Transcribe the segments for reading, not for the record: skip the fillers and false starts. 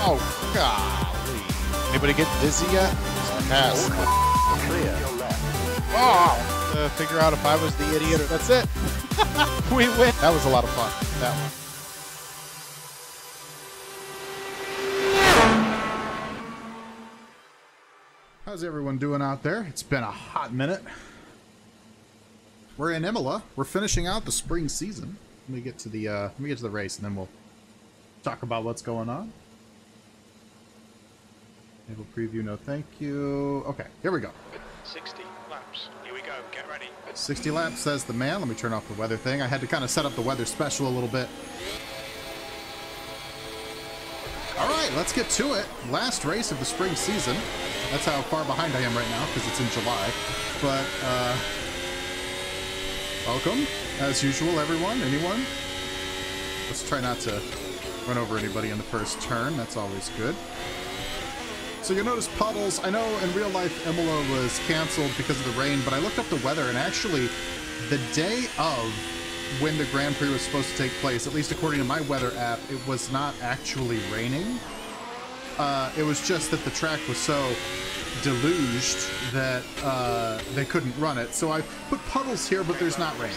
Oh, golly. Anybody get dizzy yet? Pass. Oh! Figure out if I was the idiot or that's it. We win. That was a lot of fun. That one. How's everyone doing out there? It's been a hot minute. We're in Imola. We're finishing out the spring season. Let me get to the race, and then we'll talk about what's going on. Enable preview, no thank you. Okay, here we go. 60 laps. Here we go. Get ready. 60 laps, says the man. Let me turn off the weather thing. I had to kind of set up the weather special a little bit. All right, let's get to it. Last race of the spring season. That's how far behind I am right now, because it's in July. But, welcome, as usual, everyone, anyone. Let's try not to run over anybody in the first turn. That's always good. So you'll notice puddles. I know in real life Imola was canceled because of the rain, but I looked up the weather, and actually the day of when the Grand Prix was supposed to take place, at least according to my weather app, it was not actually raining. It was just that the track was so deluged that they couldn't run it. So I put puddles here, but there's not rain.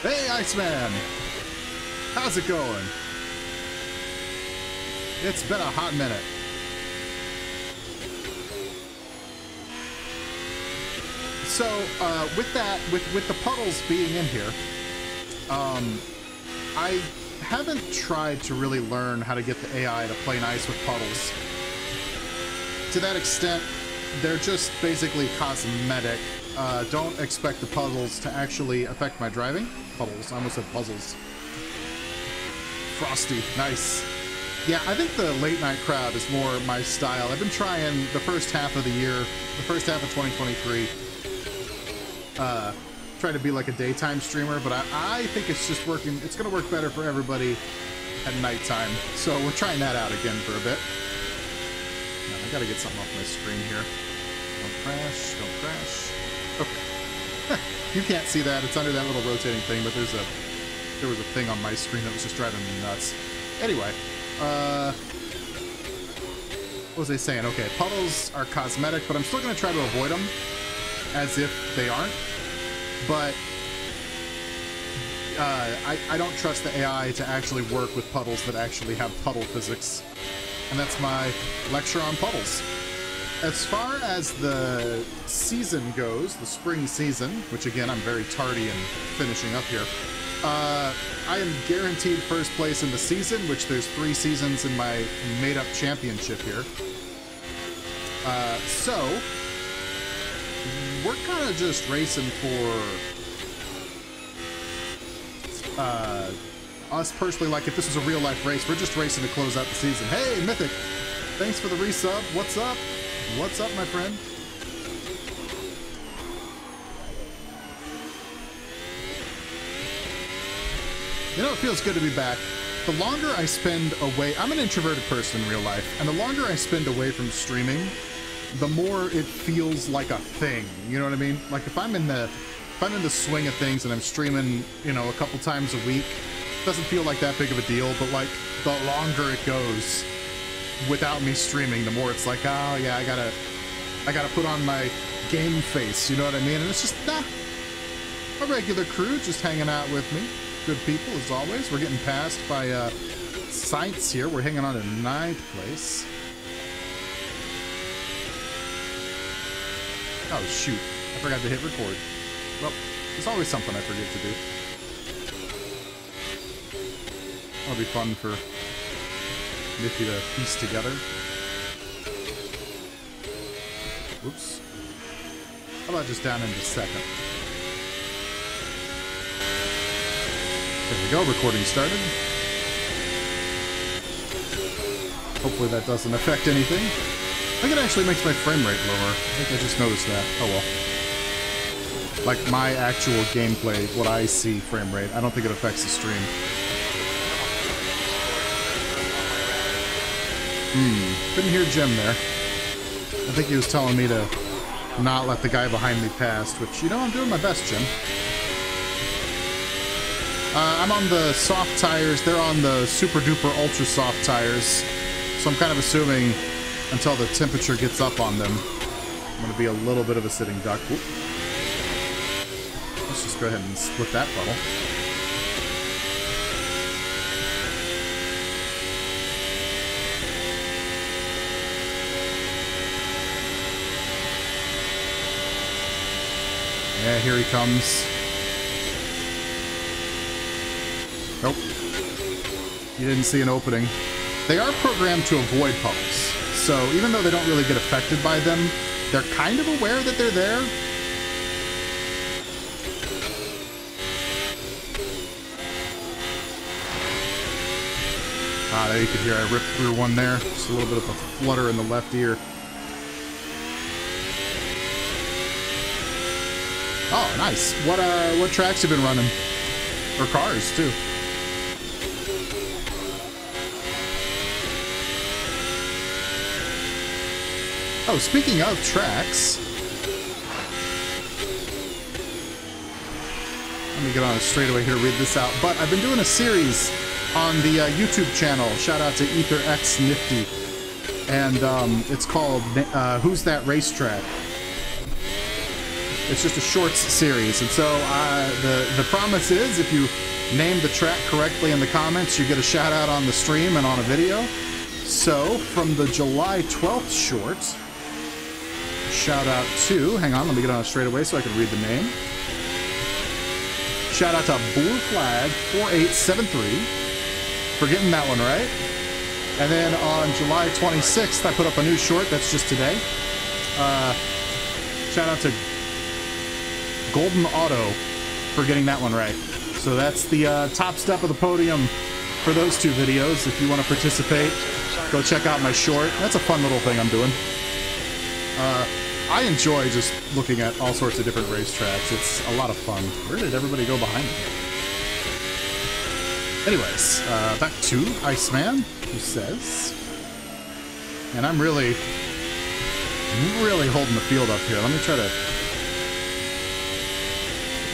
Hey, Iceman! How's it going? It's been a hot minute. So with that, with the puddles being in here, I haven't tried to really learn how to get the AI to play nice with puddles. To that extent, they're just basically cosmetic. Don't expect the puddles to actually affect my driving. Puddles, I almost said puzzles. Frosty, nice. Yeah, I think the late night crowd is more my style. I've been trying the first half of the year, the first half of 2023, try to be like a daytime streamer, but I think it's just working. It's going to work better for everybody at nighttime. So we're trying that out again for a bit. I got to get something off my screen here. Don't crash, don't crash. Okay. You can't see that. It's under that little rotating thing, but there was a thing on my screen that was just driving me nuts. Anyway, what was I saying? Okay, puddles are cosmetic, but I'm still going to try to avoid them as if they aren't. But I don't trust the AI to actually work with puddles that actually have puddle physics. And that's my lecture on puddles. As far as the season goes, the spring season, which again, I'm very tardy in finishing up here, I am guaranteed first place in the season, which there's 3 seasons in my made-up championship here. So we're kind of just racing for us personally. Like if this was a real life race, we're just racing to close out the season. Hey, Mythic, thanks for the resub. What's up? What's up, my friend? You know, it feels good to be back. The longer I spend away, I'm an introverted person in real life, and the longer I spend away from streaming, the more it feels like a thing. You know what I mean? Like if I'm in the swing of things and I'm streaming, you know, a couple times a week, it doesn't feel like that big of a deal. But like the longer it goes without me streaming, the more it's like, oh yeah, I gotta put on my game face. You know what I mean? And it's just a regular crew just hanging out with me. Good people as always. We're getting passed by Science here. We're hanging on to 9th place. Oh shoot, I forgot to hit record. Well, there's always something I forget to do. That'll be fun for Nifty to piece together. Whoops. How about just down into 2nd? There we go, recording started. Hopefully that doesn't affect anything. I think it actually makes my frame rate lower. I think I just noticed that. Oh well. Like my actual gameplay, what I see frame rate, I don't think it affects the stream. Couldn't hear Jim there. I think he was telling me to not let the guy behind me pass, which, you know, I'm doing my best, Jim. I'm on the soft tires. They're on the super duper ultra soft tires. So I'm kind of assuming until the temperature gets up on them, I'm going to be a little bit of a sitting duck. Oop. Let's just go ahead and split that puddle. Yeah, here he comes. Nope. You didn't see an opening. They are programmed to avoid puddles. So even though they don't really get affected by them, they're kind of aware that they're there. Ah, there you can hear I ripped through one there. Just a little bit of a flutter in the left ear. Oh, nice. What tracks have you been running? Or cars, too. Oh, speaking of tracks, let me get on a straightaway here to read this out. But I've been doing a series on the YouTube channel. Shout out to ETHERxNifty. And it's called Who's That Racetrack? It's just a shorts series. And so the promise is if you name the track correctly in the comments, you get a shout out on the stream and on a video. So from the July 12th short, shout out to, hang on, let me get on a straightaway so I can read the name. Shout out to Blue Flag 4873 for getting that one right. And then on July 26th, I put up a new short, that's just today. Shout out to Golden Auto for getting that one right. So that's the top step of the podium for those two videos. If you want to participate, go check out my short. That's a fun little thing I'm doing. I enjoy just looking at all sorts of different racetracks. It's a lot of fun. Where did everybody go behind me? Anyways, back to Iceman, who says, and I'm really holding the field up here. Let me try to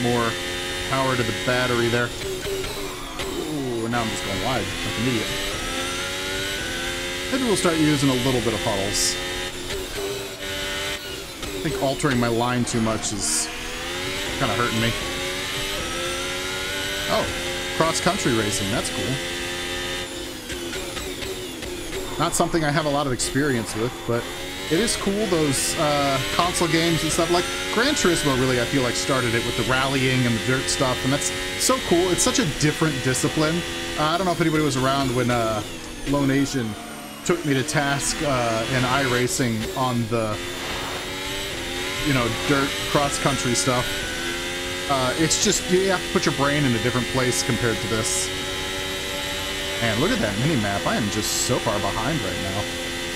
more power to the battery there. Ooh, now I'm just going wide like an idiot. Maybe we'll start using a little bit of puddles. I think altering my line too much is kind of hurting me. Oh, cross-country racing, that's cool. Not something I have a lot of experience with, but it is cool, those console games and stuff. Like Gran Turismo really, I feel like, started it with the rallying and the dirt stuff, and that's so cool. It's such a different discipline. I don't know if anybody was around when Lone Asian took me to task in iRacing on the, you know, dirt cross-country stuff. It's just, you have to put your brain in a different place compared to this. Man, look at that mini-map. I am just so far behind right now.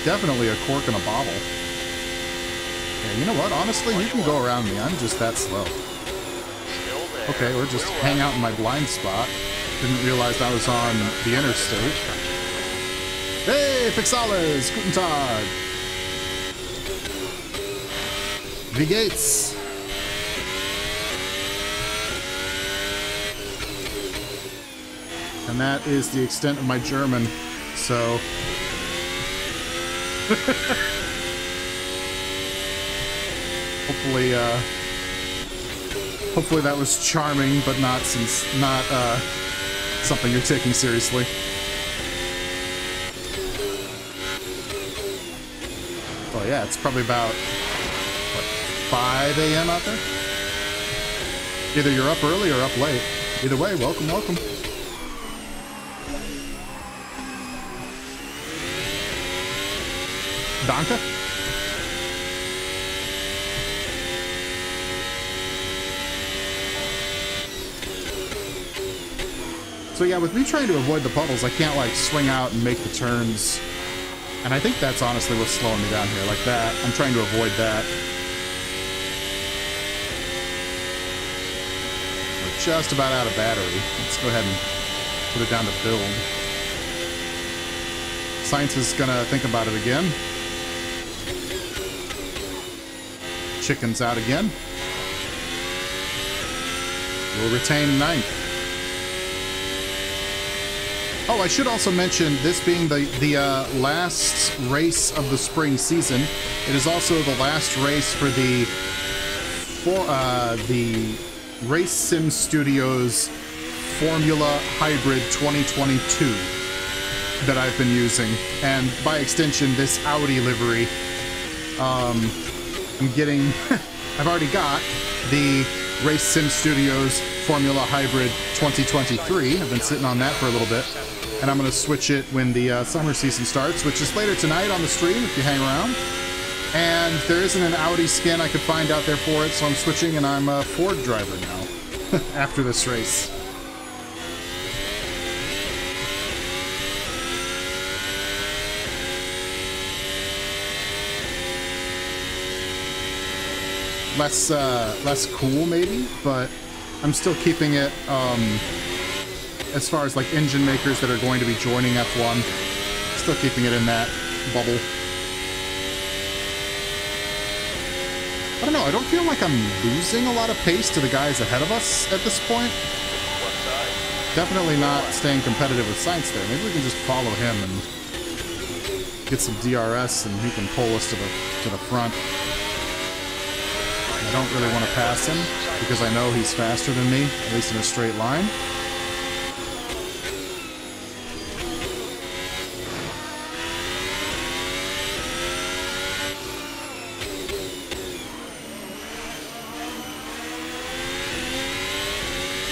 Definitely a cork in a bottle. Yeah, you know what? Honestly, you can go around me. I'm just that slow. Okay, or just hang out in my blind spot. Didn't realize I was on the interstate. Hey, Fixales! Guten Tag! Wie geht's? And that is the extent of my German, so... hopefully that was charming, but not something you're taking seriously. Oh yeah, it's probably about, what, 5 a.m. out there? Either you're up early or up late. Either way, welcome, welcome. Danke. So yeah, with me trying to avoid the puddles, I can't like swing out and make the turns. And I think that's honestly what's slowing me down here, like that. I'm trying to avoid that. We're just about out of battery. Let's go ahead and put it down to build. Science is gonna think about it again. Chicken's out again. We'll retain 9th. Oh, I should also mention, this being the last race of the spring season, it is also the last race for the Race Sim Studios Formula Hybrid 2022 that I've been using, and by extension, this Audi livery. I'm getting, I've already got the Race Sim Studios Formula Hybrid 2023. I've been sitting on that for a little bit, and I'm going to switch it when the summer season starts, which is later tonight on the stream if you hang around. And there isn't an Audi skin I could find out there for it, so I'm switching, and I'm a Ford driver now after this race. Less cool maybe, but I'm still keeping it as far as like engine makers that are going to be joining F1, still keeping it in that bubble. I don't know, I don't feel like I'm losing a lot of pace to the guys ahead of us at this point. Definitely not staying competitive with Sainz there. Maybe we can just follow him and get some DRS and he can pull us to the front. I don't really want to pass him because I know he's faster than me, at least in a straight line.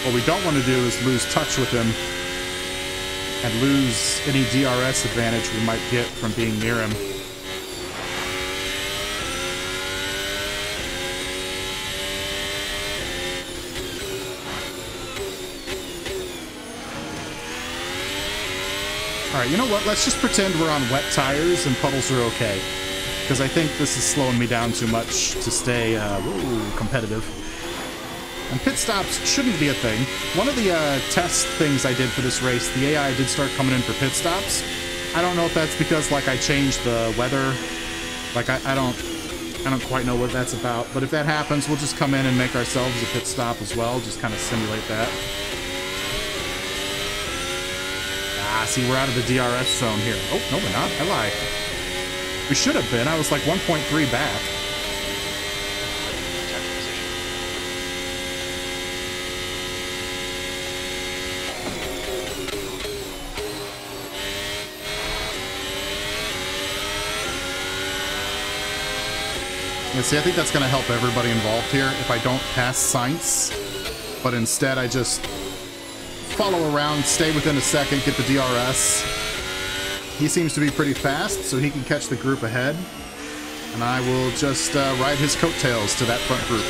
What we don't want to do is lose touch with him and lose any DRS advantage we might get from being near him. Alright, you know what? Let's just pretend we're on wet tires and puddles are okay. Because I think this is slowing me down too much to stay competitive. And pit stops shouldn't be a thing. One of the test things I did for this race, the AI did start coming in for pit stops. I don't know if that's because like I changed the weather. Like I don't quite know what that's about. But if that happens, we'll just come in and make ourselves a pit stop as well. Just kind of simulate that. See, we're out of the DRS zone here. Oh, no, we're not. I lied. We should have been. I was like 1.3 back. Yeah, see, I think that's going to help everybody involved here if I don't pass Sainz, but instead I just follow around, stay within a second, get the DRS. He seems to be pretty fast, so he can catch the group ahead. And I will just ride his coattails to that front group.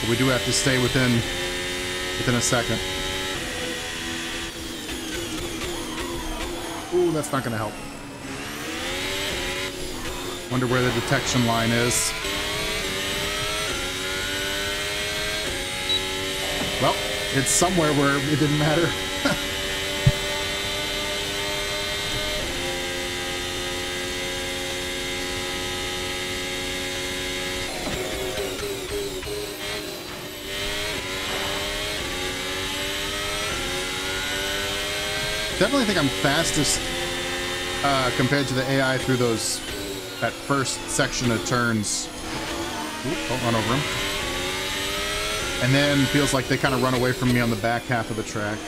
We do have to stay within a second. Ooh, that's not going to help. Wonder where the detection line is. Well, it's somewhere where it didn't matter. Definitely think I'm fastest compared to the AI through that first section of turns. Oop, don't run over them. And then feels like they kind of run away from me on the back half of the track.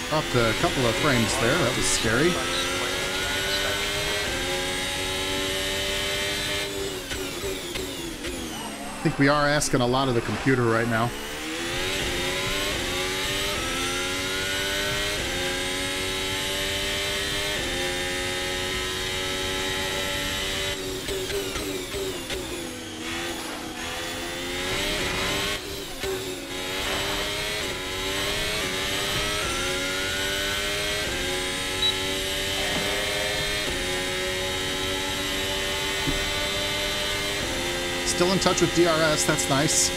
Dropped a couple of frames there. That was scary. I think we are asking a lot of the computer right now. Still in touch with DRS, that's nice.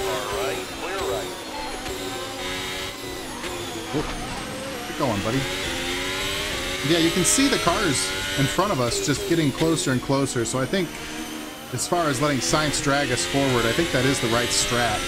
Alright, we're right. Keep going, buddy. Yeah, you can see the cars in front of us just getting closer and closer, so I think as far as letting science drag us forward, I think that is the right strat.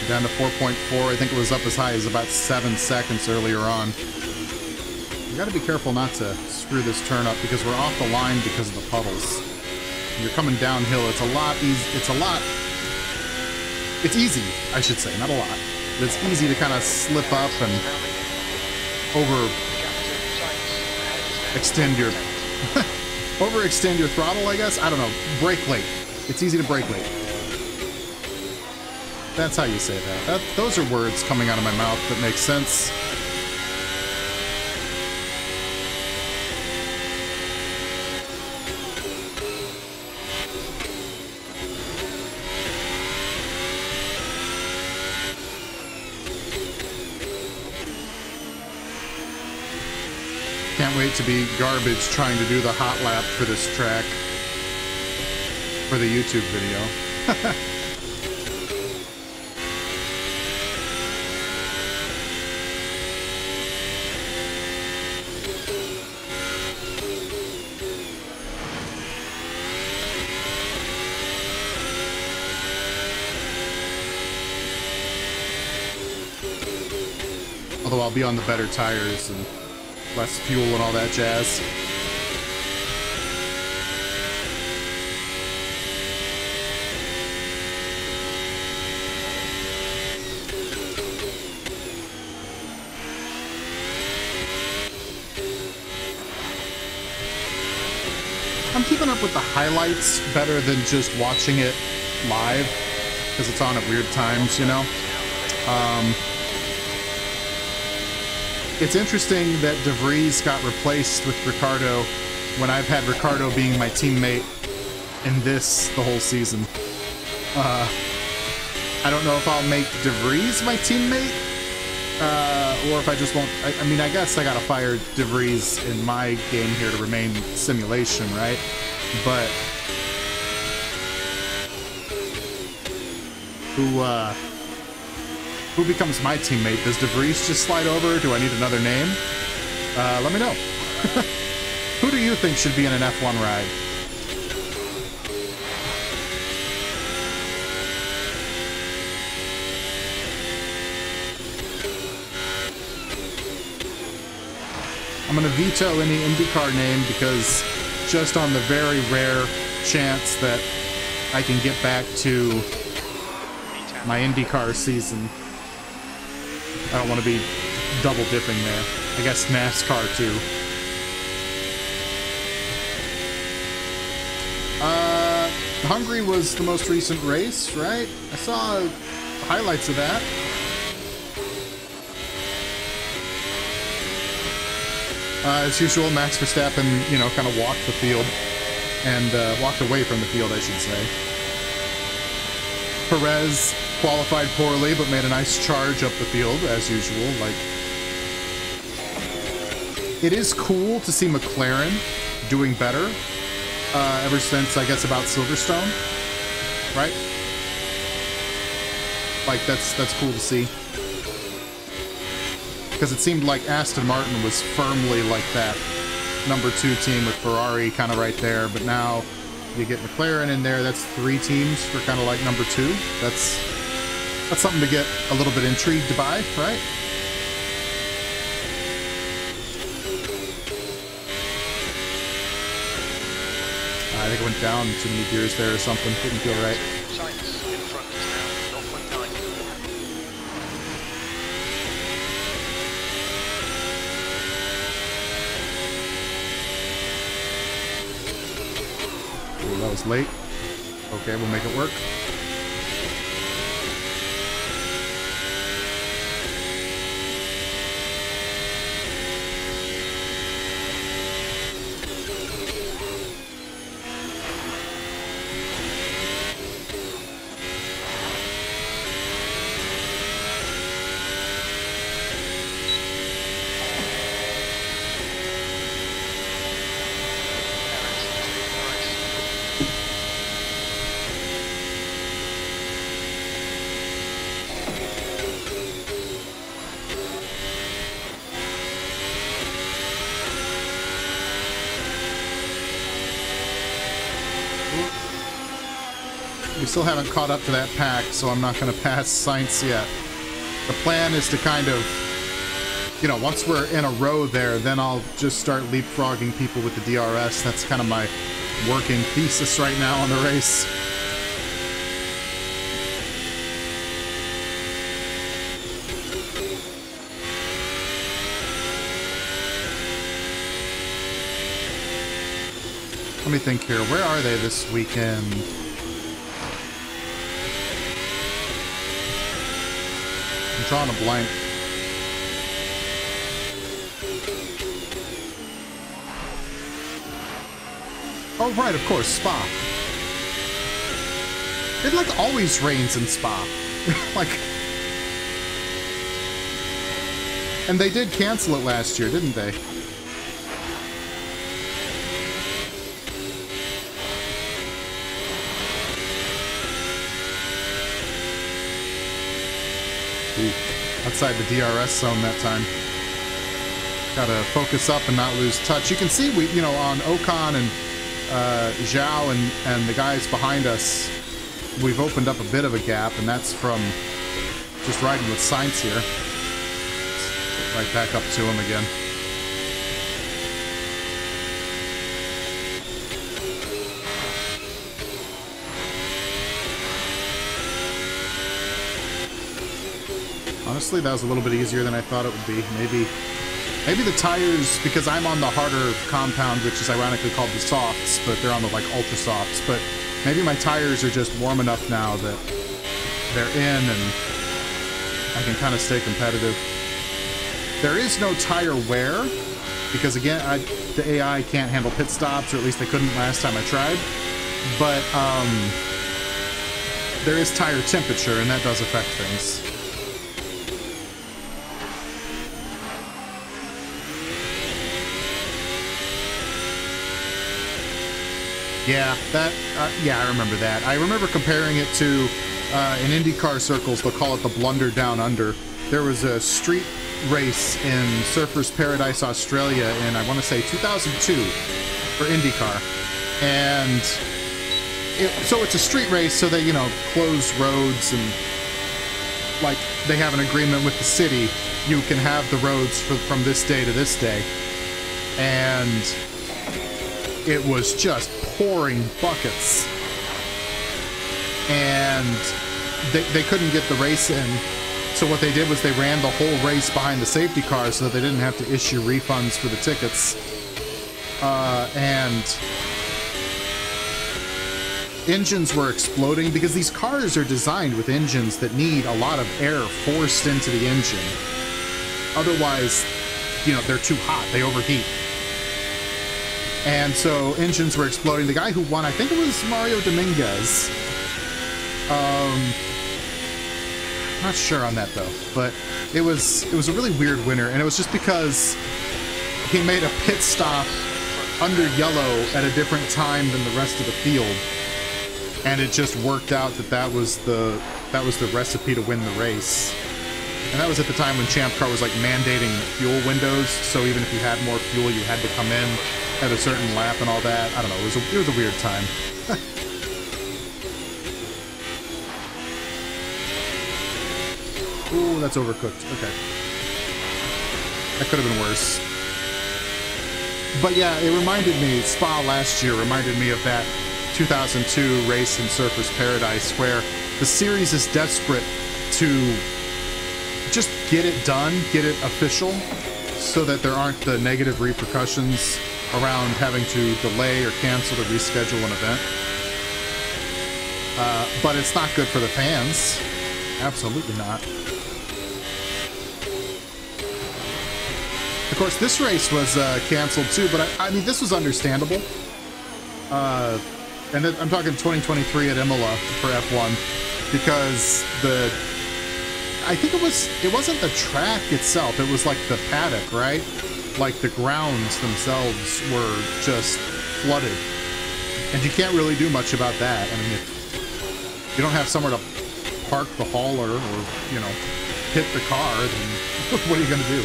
Down to 4.4. I think it was up as high as about 7 seconds earlier on. You gotta be careful not to screw this turn up because we're off the line because of the puddles. When you're coming downhill, it's a lot easy. It's easy, I should say, not a lot. But it's easy to kind of slip up and overextend your throttle, I guess. I don't know. Brake late. It's easy to brake late. That's how you say that. Those are words coming out of my mouth that make sense. Can't wait to be garbage trying to do the hot lap for this track for the YouTube video. Although I'll be on the better tires and less fuel and all that jazz. I'm keeping up with the highlights better than just watching it live because it's on at weird times, you know? It's interesting that De Vries got replaced with Ricciardo when I've had Ricciardo being my teammate in this the whole season. I don't know if I'll make De Vries my teammate, or if I just won't. I mean, I guess I gotta fire De Vries in my game here to remain simulation, right? But who becomes my teammate? Does De Vries just slide over? Do I need another name? Let me know. Who do you think should be in an F1 ride? I'm going to veto any IndyCar name because just on the very rare chance that I can get back to my IndyCar season, I don't want to be double dipping there. I guess NASCAR too. Hungary was the most recent race, right? I saw highlights of that. As usual, Max Verstappen, you know, kind of walked the field and walked away from the field, I should say. Perez qualified poorly, but made a nice charge up the field, as usual. Like, it is cool to see McLaren doing better, ever since, I guess, about Silverstone, right? Like, that's cool to see. Because it seemed like Aston Martin was firmly like that number 2 team with Ferrari kind of right there, but now you get McLaren in there. That's 3 teams for kind of like number 2. That's something to get a little bit intrigued by, right? I think it went down too many gears there or something. Didn't feel right. Sainz in front now, 0.9. Ooh, that was late. Okay, we'll make it work. We still haven't caught up to that pack, so I'm not going to pass Sainz yet. The plan is to kind of, you know, once we're in a row there, then I'll just start leapfrogging people with the DRS. That's kind of my working thesis right now on the race. Let me think here. Where are they this weekend? I'm drawing a blank. Oh, right, of course, Spa. It, like, always rains in Spa. Like... And they did cancel it last year, didn't they? Ooh, outside the DRS zone that time. Gotta focus up and not lose touch. You can see we, you know, on Ocon and Zhao and the guys behind us, we've opened up a bit of a gap, and that's from just riding with Sainz here. Right back up to him again. Honestly, that was a little bit easier than I thought it would be. Maybe the tires, because I'm on the harder compound, which is ironically called the softs, but they're on the, like, ultra softs, but maybe my tires are just warm enough now that they're in and I can kind of stay competitive. There is no tire wear, because again, the AI can't handle pit stops, or at least they couldn't last time I tried, but there is tire temperature, and that does affect things. Yeah, yeah, I remember that. I remember comparing it to, in IndyCar circles, they'll call it the blunder down under. There was a street race in Surfers Paradise, Australia in, I want to say, 2002 for IndyCar. And so it's a street race, so they, you know, close roads and, like, they have an agreement with the city. You can have the roads from this day to this day. And it was just pouring buckets, and they couldn't get the race in, so what they did was they ran the whole race behind the safety car so that they didn't have to issue refunds for the tickets. And engines were exploding because these cars are designed with engines that need a lot of air forced into the engine. Otherwise, you know, they're too hot, they overheat. And so engines were exploding. The guy who won, I think it was Mario Dominguez. Not sure on that though, but it was a really weird winner, and it was just because he made a pit stop under yellow at a different time than the rest of the field, and it just worked out that that was the recipe to win the race. And that was at the time when Champ Car was like mandating fuel windows, so even if you had more fuel, you had to come in at a certain lap and all that. I don't know, it was a weird time. Ooh, that's overcooked. Okay. That could have been worse. But yeah, it reminded me, Spa last year reminded me of that 2002 race in Surfers Paradise, where the series is desperate to just get it done, get it official, so that there aren't the negative repercussions around having to delay or cancel or reschedule an event. But it's not good for the fans. Absolutely not. Of course, this race was canceled too, but I mean, this was understandable. And I'm talking 2023 at Imola for F1, because I think it wasn't the track itself, it was like the paddock, right? Like the grounds themselves were just flooded. And you can't really do much about that. I mean, if you don't have somewhere to park the hauler or, you know, hit the car, then what are you going to do?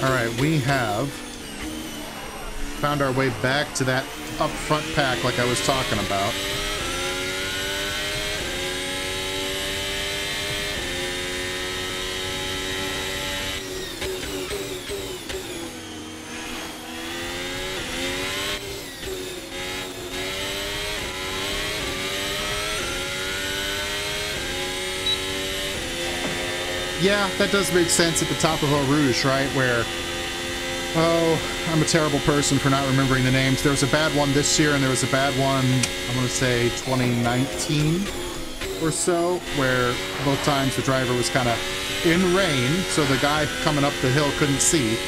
All right, we have found our way back to that up front pack like I was talking about. Yeah, that does make sense at the top of Eau Rouge, right? Where, oh, I'm a terrible person for not remembering the names. There was a bad one this year, and there was a bad one, I'm going to say 2019 or so, where both times the driver was kind of in rain, so the guy coming up the hill couldn't see.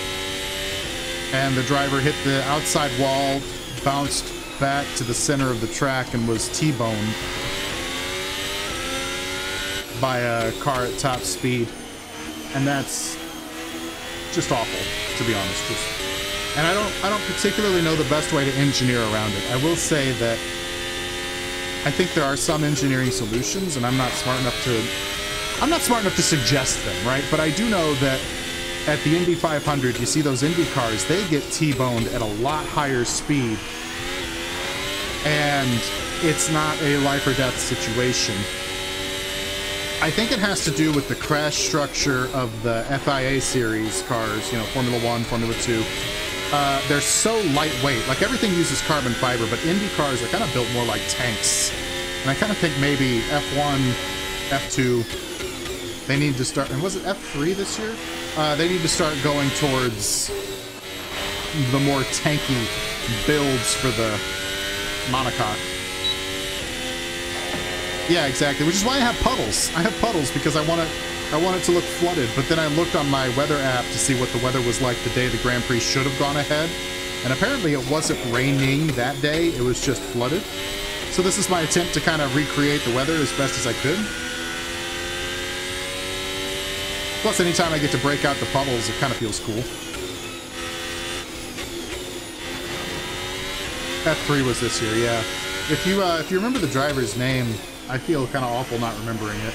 And the driver hit the outside wall, bounced back to the center of the track, and was T-boned by a car at top speed. And that's just awful, to be honest. And I don't particularly know the best way to engineer around it. I will say that I think there are some engineering solutions, and I'm not smart enough to suggest them, right? But I do know that at the Indy 500, you see those Indy cars, they get T-boned at a lot higher speed, and it's not a life or death situation. I think it has to do with the crash structure of the FIA series cars, you know, Formula 1, Formula 2. They're so lightweight. Like, everything uses carbon fiber, but Indy cars are kind of built more like tanks. And I kind of think maybe F1, F2, they need to start, and was it F3 this year? They need to start going towards the more tanky builds for the monocoque. Yeah, exactly. Which is why I have puddles. I have puddles because I want it to look flooded. But then I looked on my weather app to see what the weather was like the day the Grand Prix should have gone ahead, and apparently it wasn't raining that day. It was just flooded. So this is my attempt to kind of recreate the weather as best as I could. Plus, anytime I get to break out the puddles, it kind of feels cool. F3 was this year, yeah. If you remember the driver's name, I feel kind of awful not remembering it.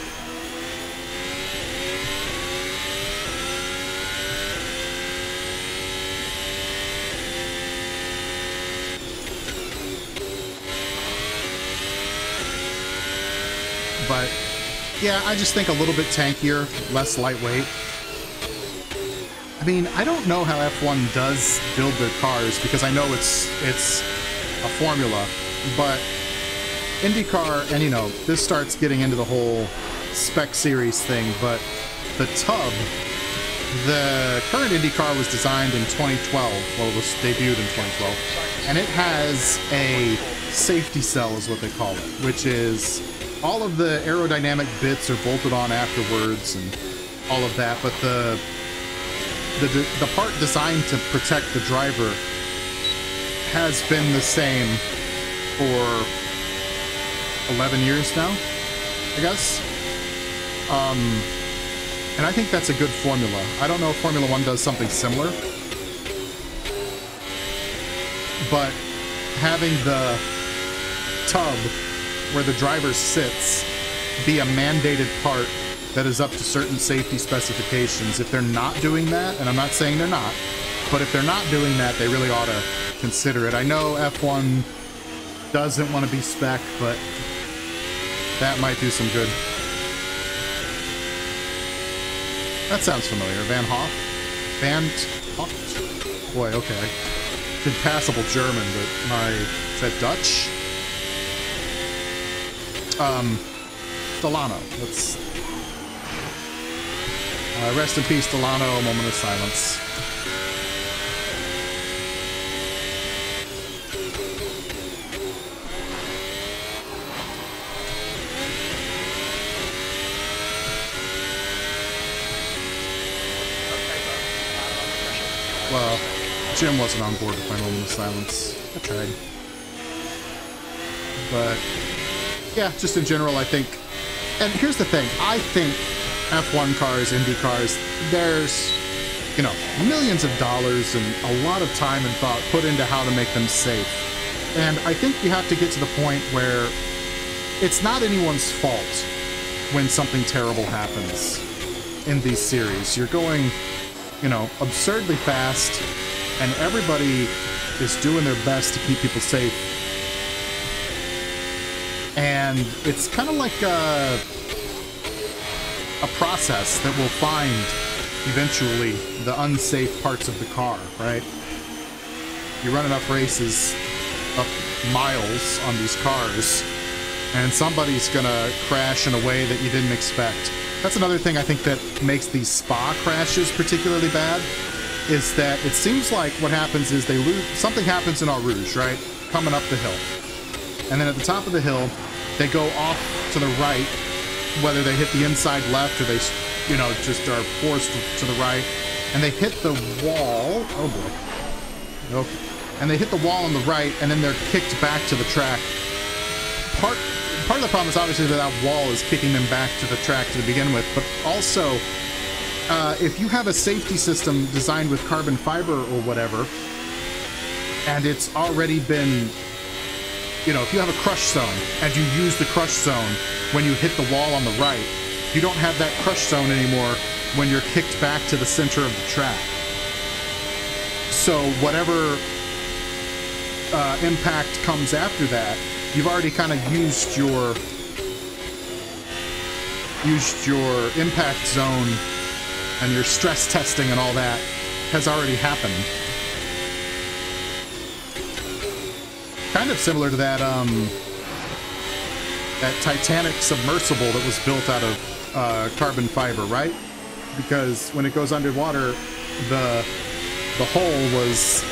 But yeah, I just think a little bit tankier, less lightweight. I mean, I don't know how F1 does build their cars because I know it's a formula, but IndyCar, and you know, this starts getting into the whole spec series thing, but the tub, the current IndyCar was designed in 2012, well, it was debuted in 2012, and it has a safety cell is what they call it, which is all of the aerodynamic bits are bolted on afterwards and all of that, but the part designed to protect the driver has been the same for 11 years now, I guess. And I think that's a good formula. I don't know if Formula One does something similar, but having the tub where the driver sits be a mandated part that is up to certain safety specifications. If they're not doing that, and I'm not saying they're not, but if they're not doing that, they really ought to consider it. I know F1 doesn't want to be spec, but that might do some good. That sounds familiar. Van Hoff? Van Hoff? Boy, okay. Did passable German, but my... Is that Dutch? Delano. Let's... rest in peace, Delano. A moment of silence. Well, Jim wasn't on board with my moment of silence. I tried. But, yeah, just in general, I think... And here's the thing. I think F1 cars, Indy cars, there's, you know, millions of dollars and a lot of time and thought put into how to make them safe. And I think you have to get to the point where it's not anyone's fault when something terrible happens in these series. You're going... you know, absurdly fast, and everybody is doing their best to keep people safe. And it's kind of like a process that will find, eventually, the unsafe parts of the car, right? You run enough races up miles on these cars, and somebody's gonna crash in a way that you didn't expect. That's another thing I think that makes these spa crashes particularly bad, is that it seems like what happens is they lose, something happens in Eau Rouge, right? Coming up the hill. And then at the top of the hill, they go off to the right, whether they hit the inside left or they, you know, just are forced to the right, and they hit the wall. Oh boy. Okay. And they hit the wall on the right, and then they're kicked back to the track. Part of the problem is obviously that that wall is kicking them back to the track to begin with, but also, if you have a safety system designed with carbon fiber or whatever, and it's already been, you know, if you have a crush zone and you use the crush zone when you hit the wall on the right, you don't have that crush zone anymore when you're kicked back to the center of the track. So whatever impact comes after that, you've already kind of used your impact zone, and your stress testing and all that has already happened. Kind of similar to that that Titanic submersible that was built out of carbon fiber, right? Because when it goes underwater, the hull was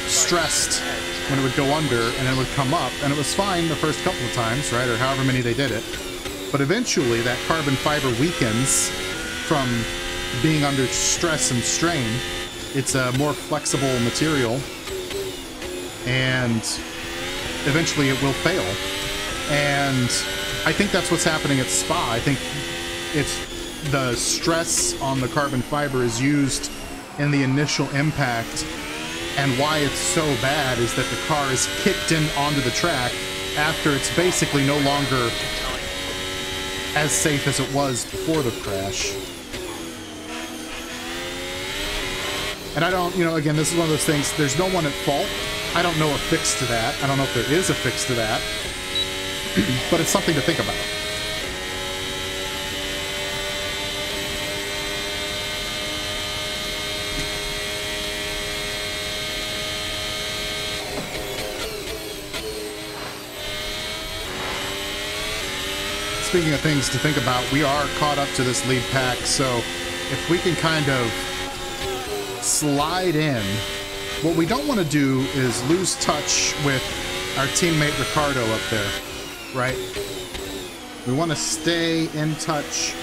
stressed when it would go under, and it would come up, and it was fine the first couple of times, right, or however many they did it. But eventually, that carbon fiber weakens from being under stress and strain. It's a more flexible material, and eventually it will fail. And I think that's what's happening at Spa. I think it's the stress on the carbon fiber is used in the initial impact. And why it's so bad is that the car is kicked in onto the track after it's basically no longer as safe as it was before the crash. And I don't, you know, again, this is one of those things, there's no one at fault. I don't know a fix to that. I don't know if there is a fix to that. But it's something to think about. Speaking of things to think about, we are caught up to this lead pack, so if we can kind of slide in, what we don't want to do is lose touch with our teammate Ricardo up there, right? We want to stay in touch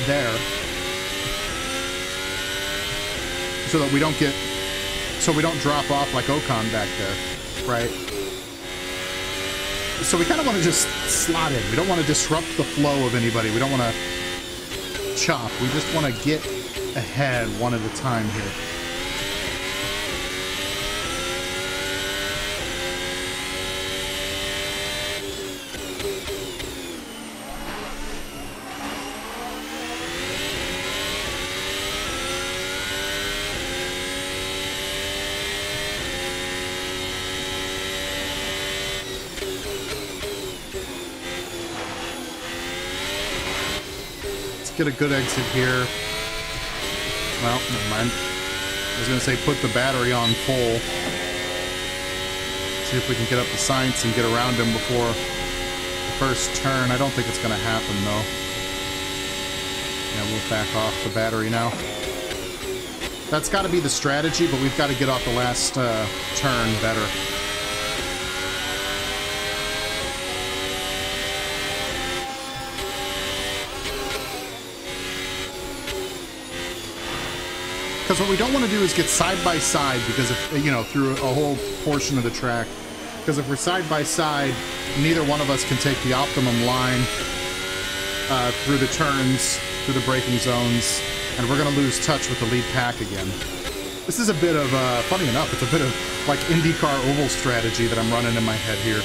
there so that we don't get, so we don't drop off like Ocon back there, right? So we kind of want to just slot in. We don't want to disrupt the flow of anybody. We don't want to chop. We just want to get ahead one at a time here. Get a good exit here. Well, never mind. I was going to say put the battery on full. See if we can get up the science and get around him before the first turn. I don't think it's going to happen, though. Yeah, we'll back off the battery now. That's got to be the strategy, but we've got to get off the last turn better. Because what we don't want to do is get side by side, because if, you know, through a whole portion of the track. Because if we're side by side, neither one of us can take the optimum line through the turns, through the braking zones, and we're going to lose touch with the lead pack again. This is a bit of, funny enough, it's a bit of like IndyCar oval strategy that I'm running in my head here,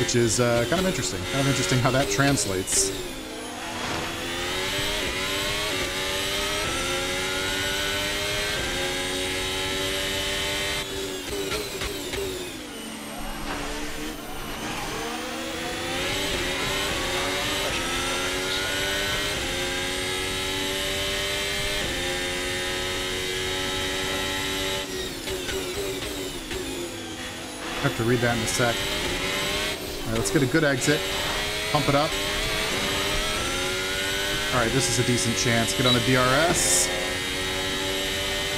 which is kind of interesting. Kind of interesting how that translates. Have to read that in a sec. All right, let's get a good exit. Pump it up. All right, this is a decent chance. Get on the DRS.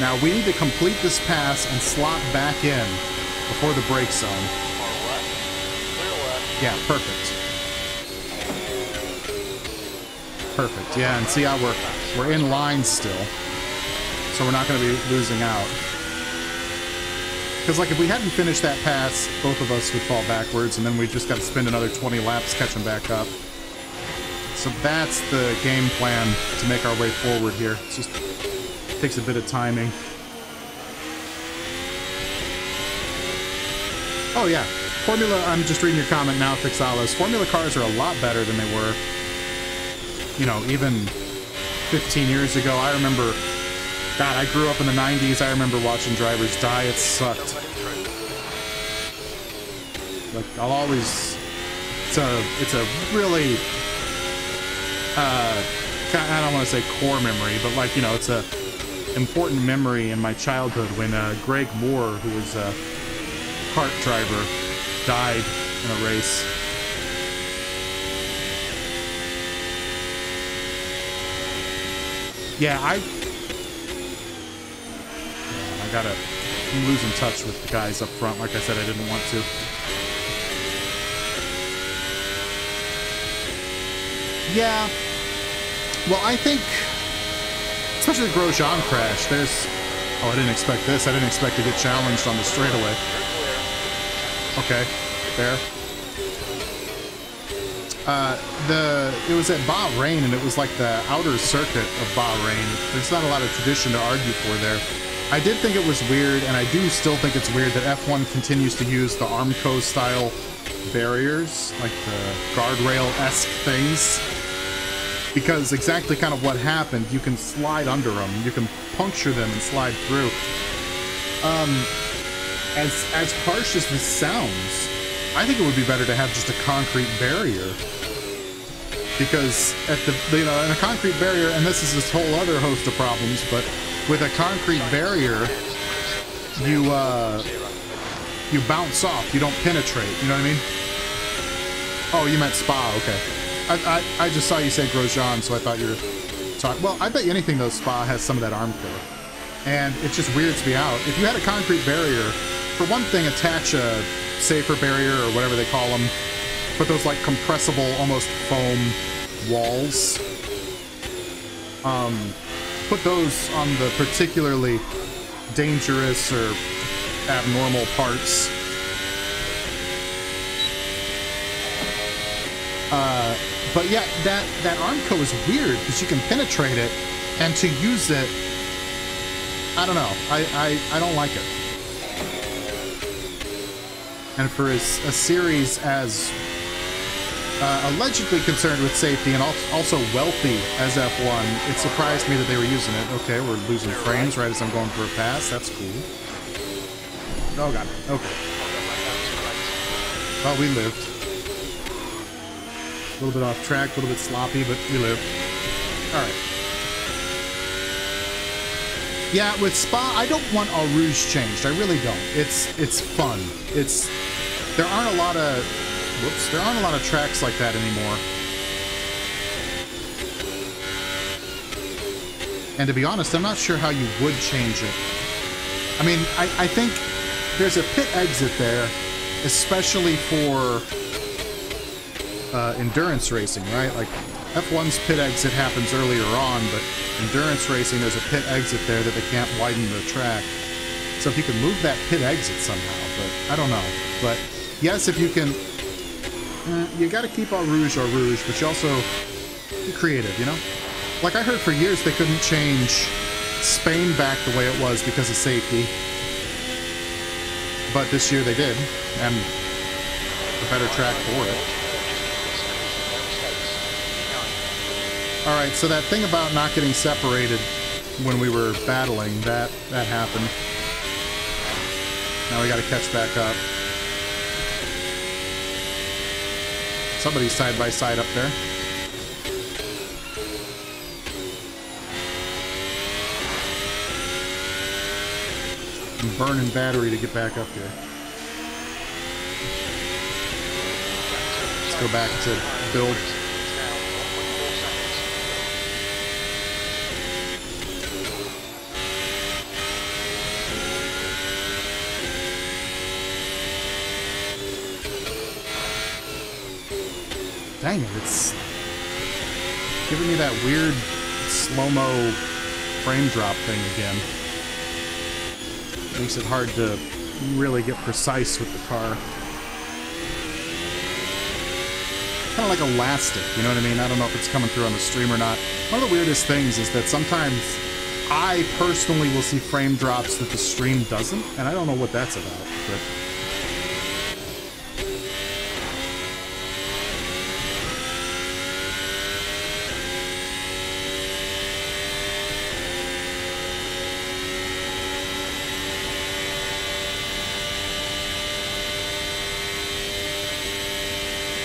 Now we need to complete this pass and slot back in before the brake zone. Yeah, perfect. Perfect. Yeah, and see how we're in line still, so we're not going to be losing out. Because, like, if we hadn't finished that pass, both of us would fall backwards, and then we just got to spend another 20 laps catching back up. So that's the game plan to make our way forward here. It just takes a bit of timing. Oh, yeah. Formula, I'm just reading your comment now, Fixalas. Formula cars are a lot better than they were, you know, even 15 years ago. I remember... God, I grew up in the 90s. I remember watching drivers die. It sucked. Like, I'll always... It's a really... I don't want to say core memory, but, like, you know, it's a important memory in my childhood when Greg Moore, who was a kart driver, died in a race. Yeah, I'm losing touch with the guys up front. Like I said, I didn't want to. Yeah. Well, I think, especially the Grosjean crash, there's... Oh, I didn't expect this. I didn't expect to get challenged on the straightaway. Okay, there. It was at Bahrain, and it was like the outer circuit of Bahrain. There's not a lot of tradition to argue for there. I did think it was weird, and I do still think it's weird that F1 continues to use the Armco-style barriers, like the guardrail-esque things, because exactly kind of what happened, you can slide under them, you can puncture them and slide through. As harsh as this sounds, I think it would be better to have just a concrete barrier, because at the, you know, in a concrete barrier, and this is this whole other host of problems, but with a concrete barrier, you bounce off, you don't penetrate, you know what I mean? Oh, you meant Spa, okay. I just saw you say Grosjean, so I thought you were talking. Well, I bet you anything though, Spa has some of that Armco. And it just weirds me out. If you had a concrete barrier, for one thing, attach a safer barrier or whatever they call them. Put those like compressible, almost foam walls. Put those on the particularly dangerous or abnormal parts. But yeah, that Armco is weird because you can penetrate it, and to use it, I don't know. I don't like it. And for a series as allegedly concerned with safety and also wealthy as F1, it surprised me that they were using it. Okay, we're losing frames right as I'm going for a pass. That's cool. Oh god. Okay. Well, we lived. A little bit off track, a little bit sloppy, but we lived. All right. Yeah, with Spa, I don't want Eau Rouge changed. I really don't. It's fun. There aren't a lot of tracks like that anymore. And to be honest, I'm not sure how you would change it. I mean, I think there's a pit exit there, especially for endurance racing, right? Like F1's pit exit happens earlier on, but endurance racing, there's a pit exit there that they can't widen the track. So if you can move that pit exit somehow, but I don't know. But yes, if you can, you got to keep Eau Rouge, but you also be creative, you know? Like I heard for years they couldn't change Spain back the way it was because of safety. But this year they did, and a better track for it. Alright, so that thing about not getting separated when we were battling, that happened. Now we gotta catch back up. Somebody's side by side up there. I'm burning battery to get back up here. Let's go back to build. Dang it, it's giving me that weird slow-mo frame drop thing again. Makes it hard to really get precise with the car. Kind of like elastic, you know what I mean? I don't know if it's coming through on the stream or not. One of the weirdest things is that sometimes I personally will see frame drops that the stream doesn't, and I don't know what that's about, but...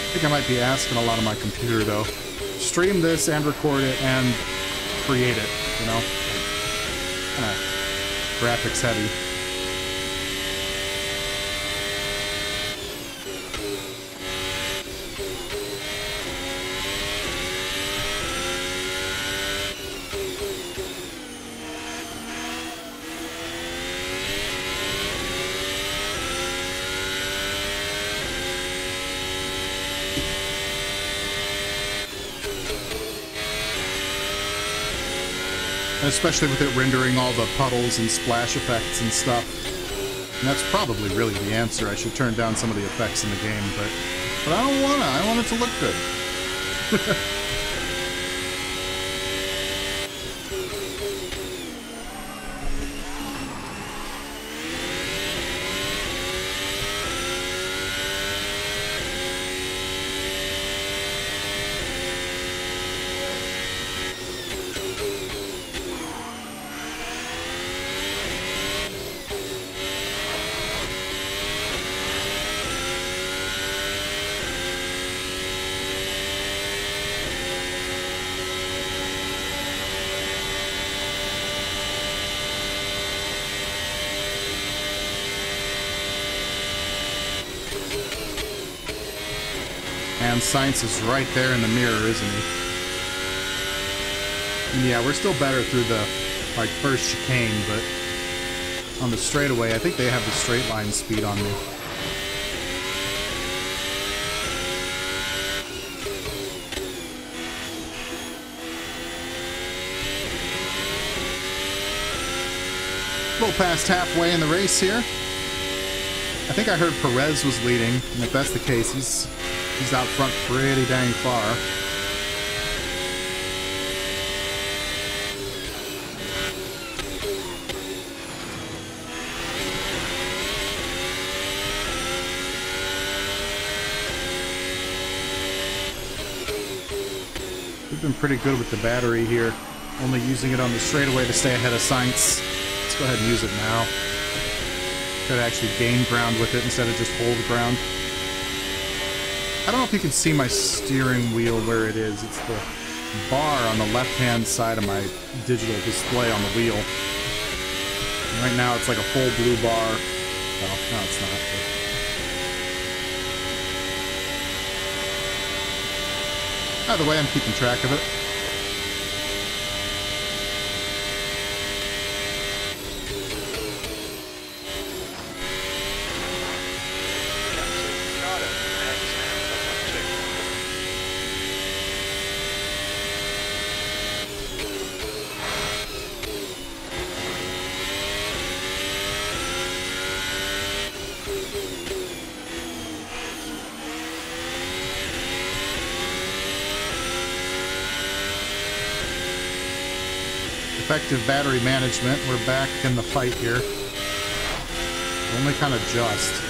I think I might be asking a lot of my computer, though. Stream this and record it and create it, you know? Kind of graphics heavy. Especially with it rendering all the puddles and splash effects and stuff. And that's probably really the answer. I should turn down some of the effects in the game, but I don't wanna. I want it to look good. And Sainz is right there in the mirror, isn't he? And yeah, we're still better through the, like, first chicane, but on the straightaway, I think they have the straight line speed on me. A little past halfway in the race here. I think I heard Perez was leading, and if that's the case, he's out front pretty dang far. We've been pretty good with the battery here, only using it on the straightaway to stay ahead of Sainz. Let's go ahead and use it now. Try to actually gain ground with it instead of just hold ground. I don't know if you can see my steering wheel where it is. It's the bar on the left-hand side of my digital display on the wheel. And right now it's like a full blue bar. Well, no, it's not. But either way, I'm keeping track of it. Effective battery management. We're back in the fight here. Only kind of just.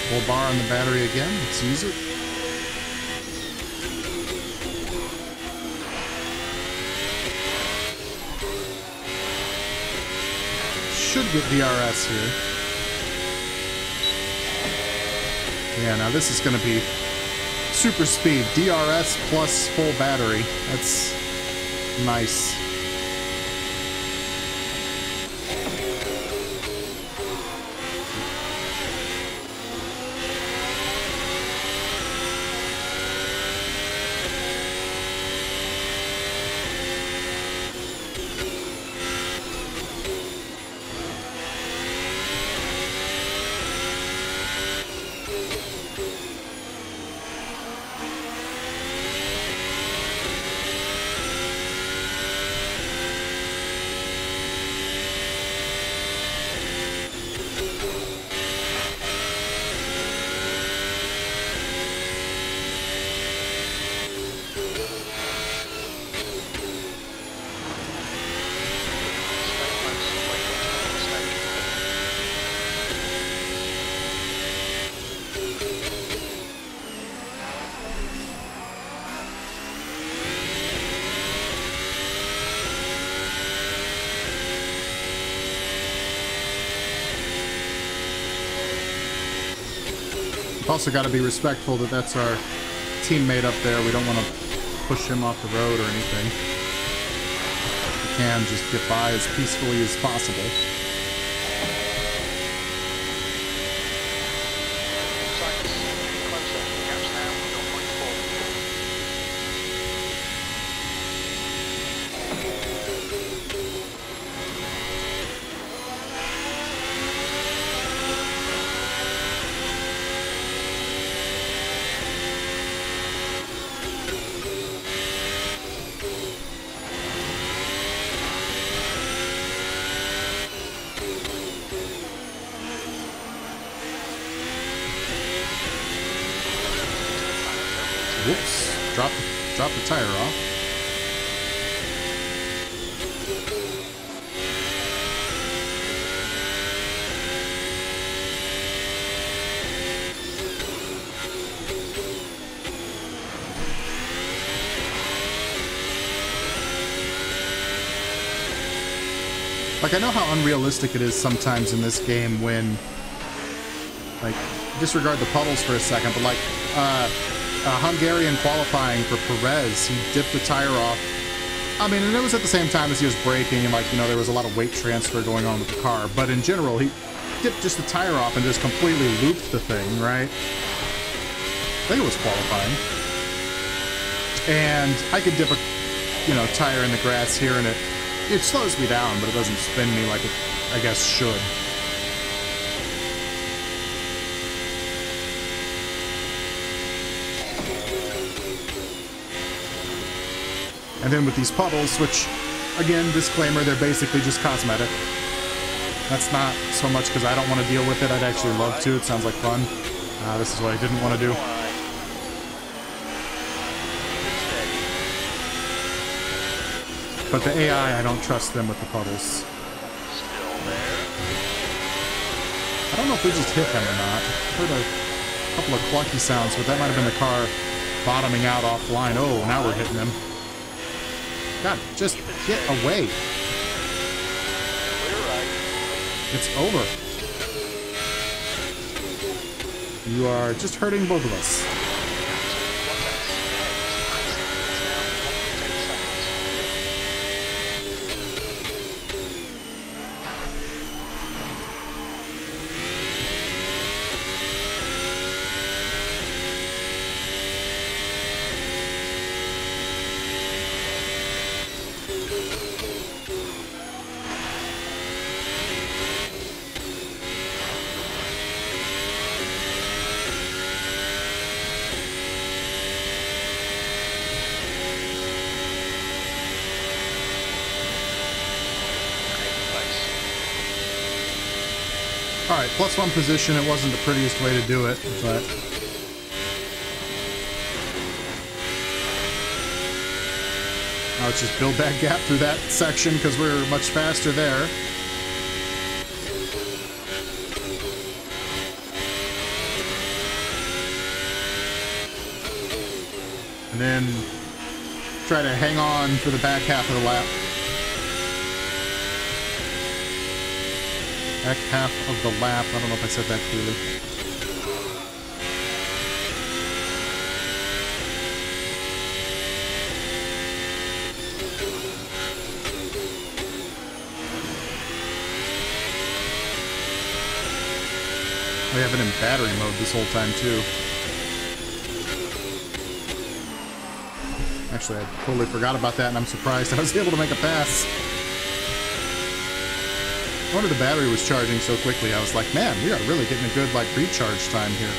Full bar on the battery again. Let's use it. Should get DRS here. Yeah, now this is going to be super speed. DRS plus full battery. That's nice. Also got to be respectful that that's our teammate up there. We don't want to push him off the road or anything. We can just get by as peacefully as possible. Whoops, drop the tire off. Like, I know how unrealistic it is sometimes in this game when, like, disregard the puddles for a second, but like, Hungarian qualifying for Perez, he dipped the tire off. I mean, and it was at the same time as he was braking, and like, you know, there was a lot of weight transfer going on with the car, but in general, he dipped just the tire off and just completely looped the thing, right? I think it was qualifying. And I could dip a, you know, tire in the grass here, and it slows me down, but it doesn't spin me like it, I guess, should. And then with these puddles, which, again, disclaimer, they're basically just cosmetic. That's not so much because I don't want to deal with it. I'd actually love to. It sounds like fun. This is what I didn't want to do. But the AI, I don't trust them with the puddles. I don't know if we just hit him or not. I heard a couple of clunky sounds, but that might have been the car bottoming out offline. Oh, now we're hitting him. God, just get away. It's over. You are just hurting both of us. Alright, +1 position. It wasn't the prettiest way to do it, but... now let's just build that gap through that section because we're much faster there. And then try to hang on for the back half of the lap. Back half of the lap. I don't know if I said that clearly. I have it in battery mode this whole time too. Actually, I totally forgot about that, and I'm surprised I was able to make a pass. I wonder the battery was charging so quickly. I was like, man, we are really getting a good, like, recharge time here.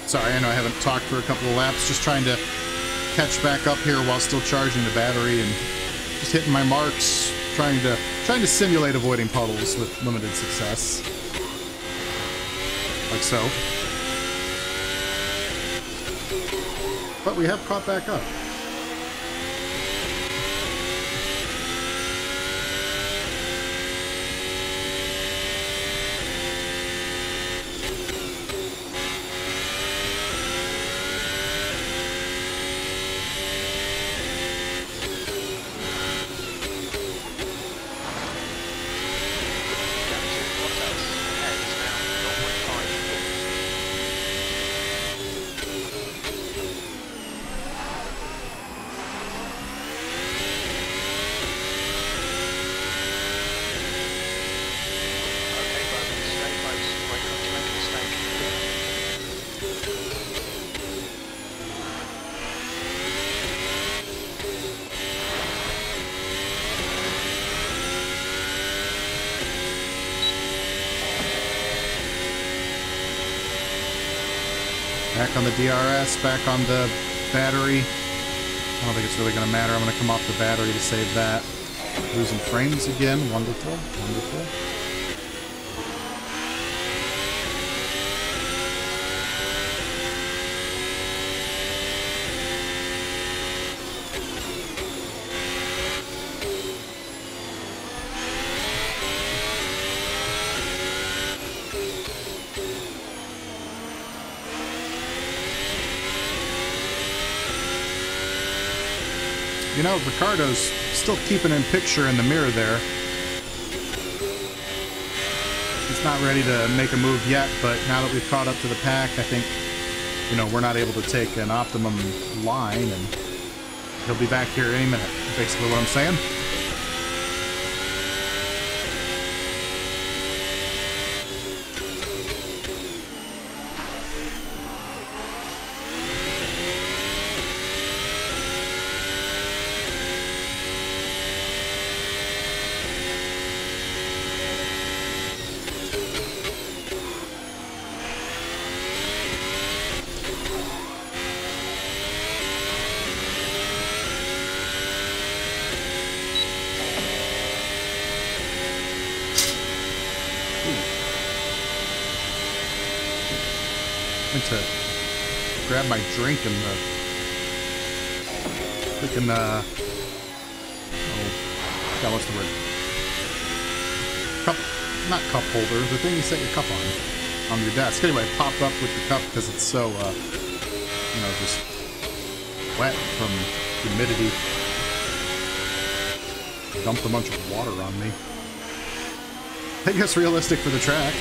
Sorry, I know I haven't talked for a couple of laps, just trying to catch back up here while still charging the battery and just hitting my marks, trying to simulate avoiding puddles with limited success. Like so. But we have caught back up. Back on the DRS, back on the battery. I don't think it's really going to matter. I'm going to come off the battery to save that. Losing frames again. Wonderful. Wonderful. You know, Ricardo's still keeping in picture in the mirror there. He's not ready to make a move yet, but now that we've caught up to the pack, I think, you know, we're not able to take an optimum line, and he'll be back here any minute. Basically what I'm saying. To grab my drink in the freaking oh god, what's the word? Cup, not cup holder, the thing you set your cup on your desk. Anyway, it popped up with the cup because it's so you know, just wet from humidity. Dumped a bunch of water on me. I guess realistic for the track.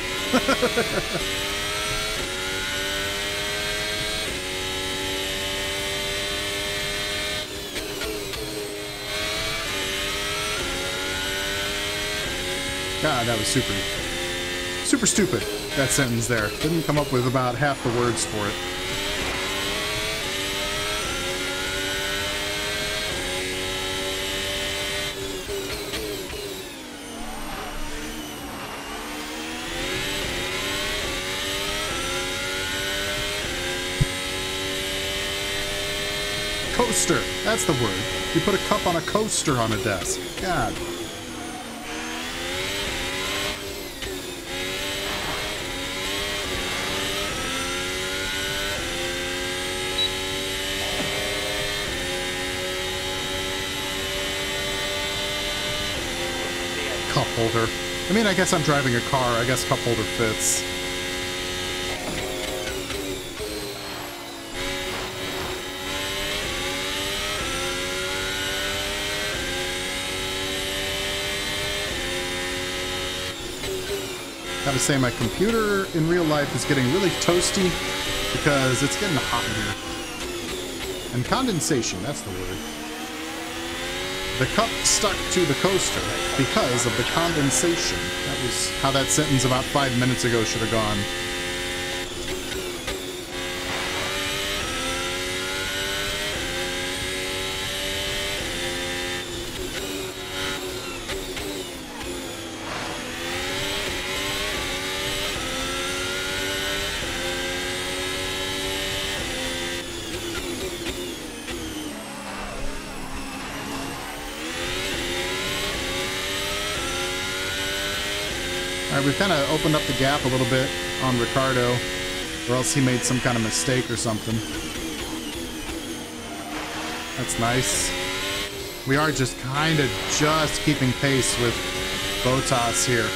God, that was super stupid, that sentence there. Didn't come up with about half the words for it. Coaster, that's the word. You put a cup on a coaster on a desk. God. Cup holder. I mean, I guess I'm driving a car. I guess cup holder fits. Gotta say, my computer in real life is getting really toasty because it's getting hot in here. And condensation, that's the word. The cup stuck to the coaster because of the condensation. That was how that sentence about 5 minutes ago should have gone. All right, we've kind of opened up the gap a little bit on Ricardo, or else he made some kind of mistake or something. That's nice. We are just kind of keeping pace with Bottas here.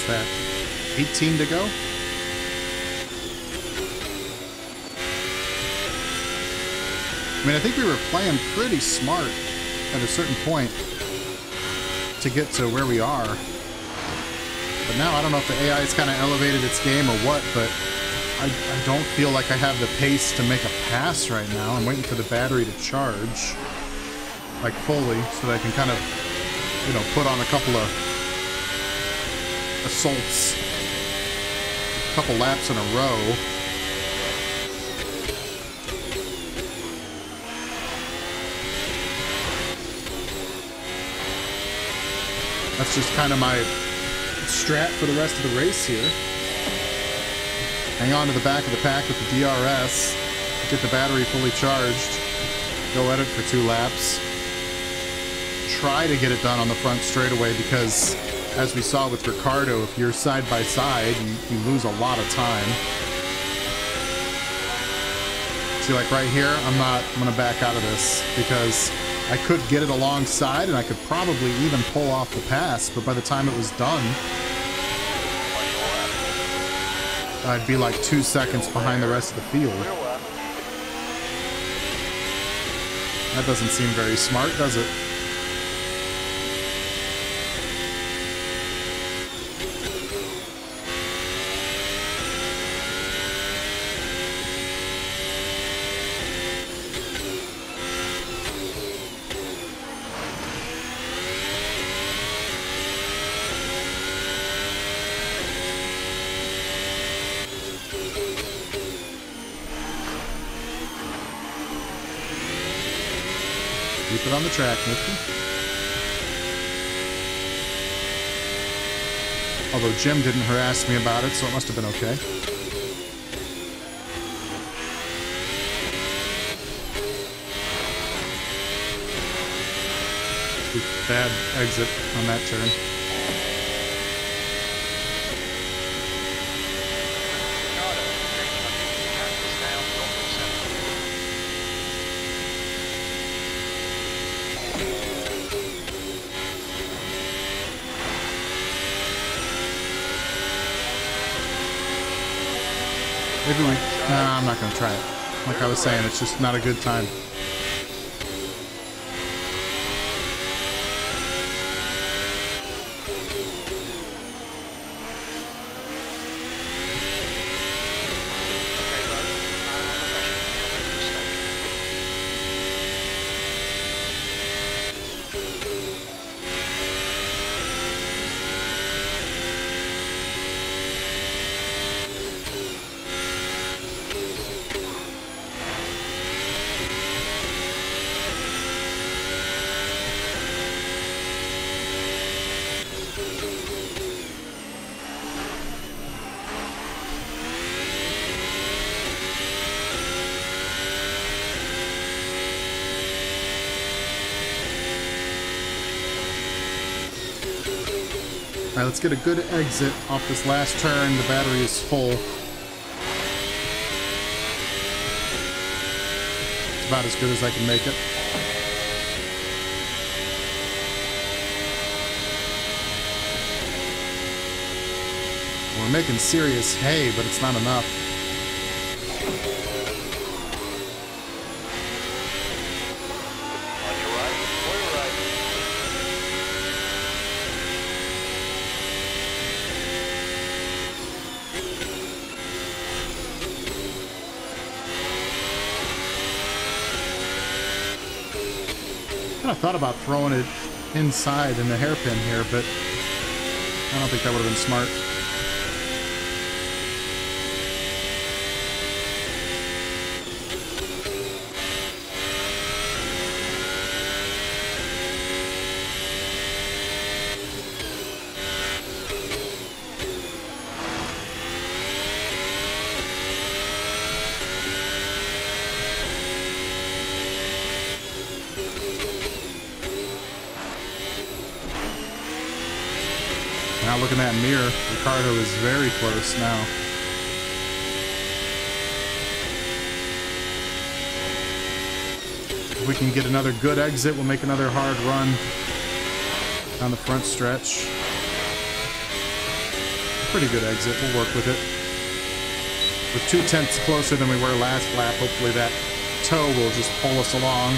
that? 18 to go? I mean, I think we were playing pretty smart at a certain point to get to where we are. But now I don't know if the AI has kind of elevated its game or what, but I don't feel like I have the pace to make a pass right now. I'm waiting for the battery to charge, like fully, so that I can kind of, you know, put on a couple of assaults, a couple laps in a row. That's just kind of my strat for the rest of the race here. Hang on to the back of the pack with the DRS, get the battery fully charged, go at it for 2 laps. Try to get it done on the front straightaway because, as we saw with Ricardo, if you're side by side, you lose a lot of time. See, like right here, I'm gonna back out of this because I could get it alongside and I could probably even pull off the pass, but by the time it was done, I'd be like 2 seconds behind the rest of the field. That doesn't seem very smart, does it? Keep it on the track, Nifty. Although Jim didn't harass me about it, so it must have been okay. Bad exit on that turn. Maybe we... Nah, I'm not going to try it. Like I was saying, it's just not a good time. Alright, let's get a good exit off this last turn. The battery is full. It's about as good as I can make it. We're making serious hay, but it's not enough. I thought about throwing it inside in the hairpin here, but I don't think that would have been smart. Now look in that mirror. Ricardo is very close now. If we can get another good exit, we'll make another hard run down the front stretch. Pretty good exit. We'll work with it. We're 2/10 closer than we were last lap. Hopefully that toe will just pull us along.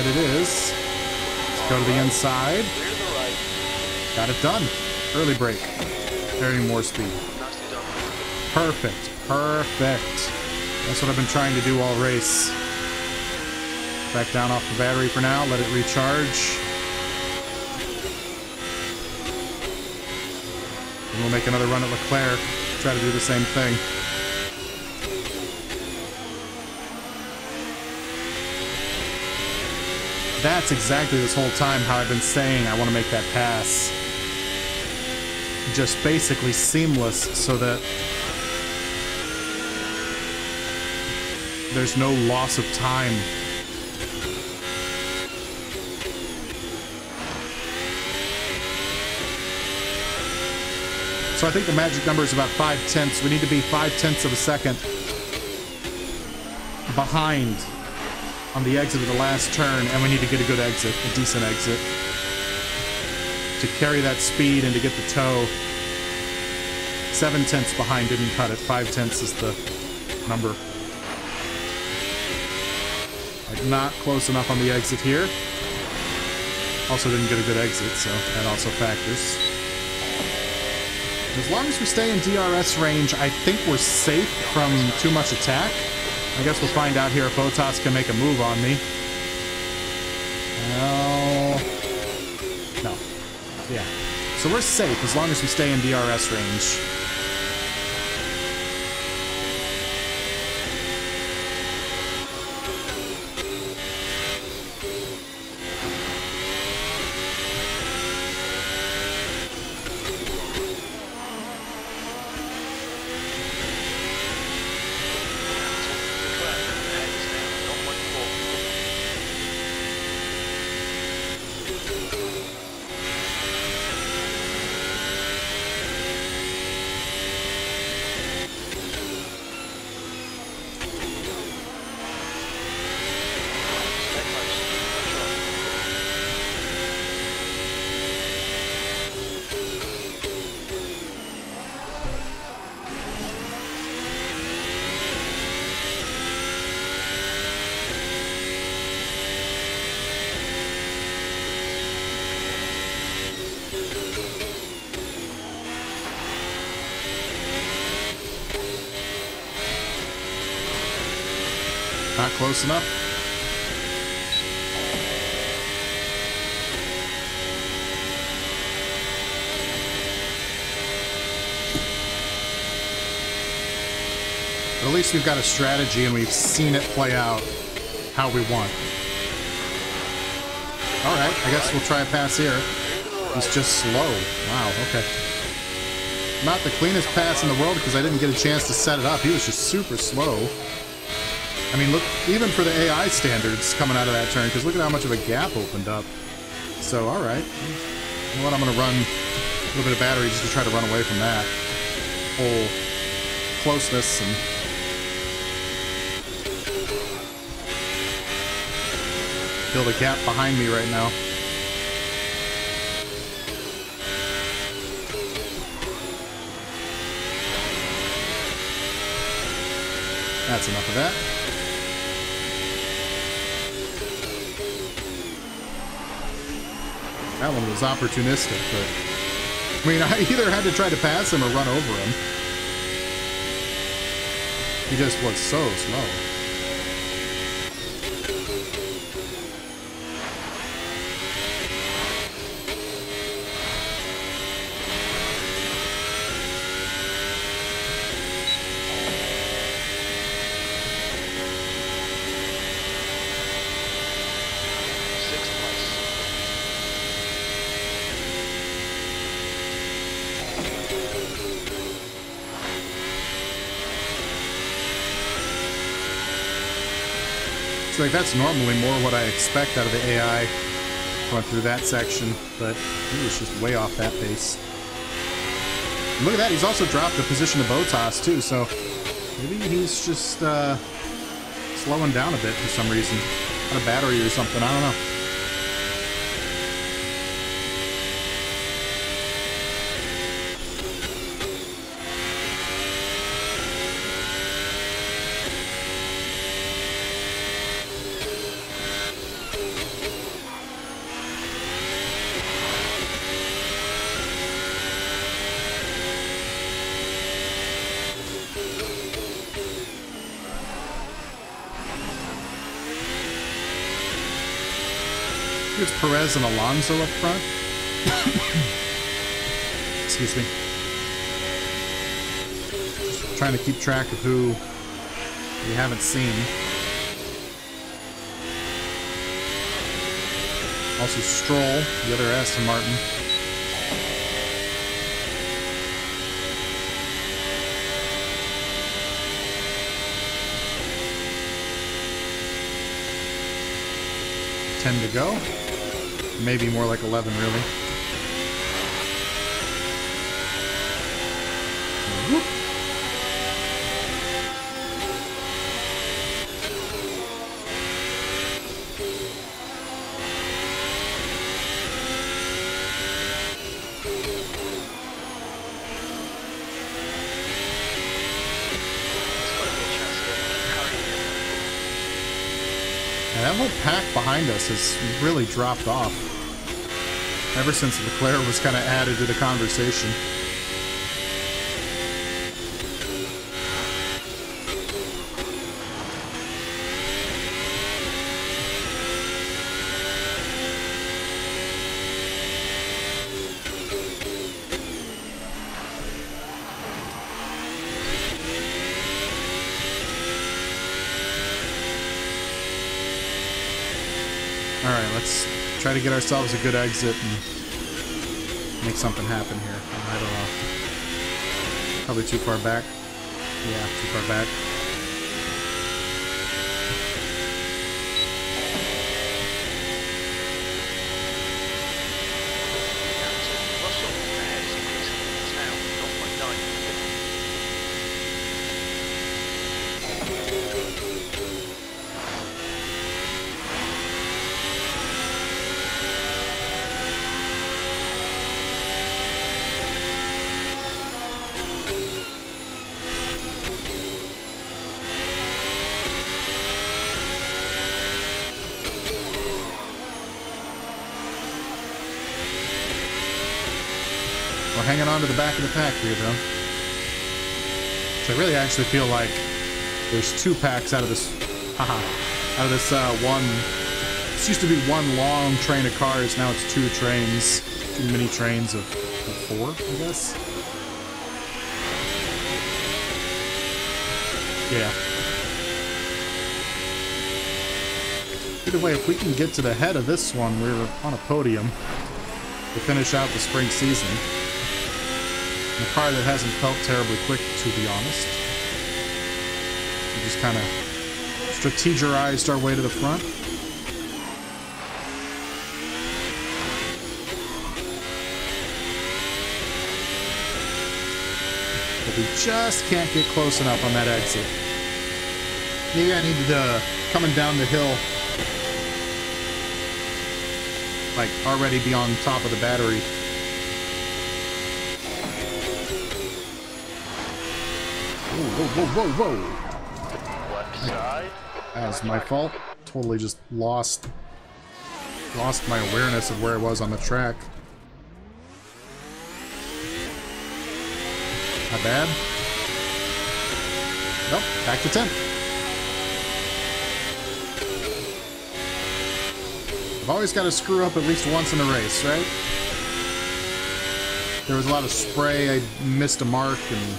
It is. Let's go to the inside. Got it done. Early break. Carrying more speed. Perfect. Perfect. That's what I've been trying to do all race. Back down off the battery for now. Let it recharge. And we'll make another run at Leclerc. Try to do the same thing. That's exactly this whole time how I've been saying I want to make that pass. Just basically seamless so that there's no loss of time. So I think the magic number is about 5/10. We need to be 5/10 of a second behind on the exit of the last turn, and we need to get a good exit, a decent exit, to carry that speed and to get the toe. 7/10 behind didn't cut it. 5/10 is the number. Like, not close enough on the exit here. Also didn't get a good exit, so that also factors. As long as we stay in DRS range, I think we're safe from too much attack. I guess we'll find out here if Bottas can make a move on me. No. Yeah. So we're safe as long as we stay in DRS range. Not close enough. But at least we've got a strategy and we've seen it play out how we want. Alright, I guess we'll try a pass here. He's just slow. Wow, okay. Not the cleanest pass in the world because I didn't get a chance to set it up. He was just super slow. I mean, look, even for the AI standards coming out of that turn, because look at how much of a gap opened up. So, alright. You know what, I'm going to run a little bit of battery just to try to run away from that whole closeness and build a gap behind me right now. That's enough of that. That one was opportunistic, but I mean, I either had to try to pass him or run over him. He just was so slow. Like, that's normally more what I expect out of the AI going through that section, but he was just way off that pace. And look at that, he's also dropped the position of Bottas too, so maybe he's just slowing down a bit for some reason. Got a battery or something, I don't know. it's Perez and Alonso up front. Excuse me. Just trying to keep track of who we haven't seen. Also Stroll, the other Aston Martin. To go. Maybe more like 11, really. Whoop. And that whole pack behind us has really dropped off ever since Leclerc was kind of added to the conversation. Alright, let's try to get ourselves a good exit and make something happen here. I don't know. Probably too far back. Yeah, too far back. We're hanging on to the back of the pack here, though. So I really actually feel like there's two packs out of this. Out of this one. This used to be one long train of cars. Now it's two trains, two mini trains of four, I guess. Yeah. Either way, if we can get to the head of this one, we're on a podium to finish out the spring season. In a car that hasn't felt terribly quick, to be honest. We just kind of strategized our way to the front. But we just can't get close enough on that exit. Maybe I needed to coming down the hill, like already be on top of the battery. Whoa, whoa, whoa, whoa, whoa! Left side. That was my fault. Totally just lost my awareness of where I was on the track. Not bad. Nope, back to 10th. I've always got to screw up at least once in a race, right? There was a lot of spray, I missed a mark, and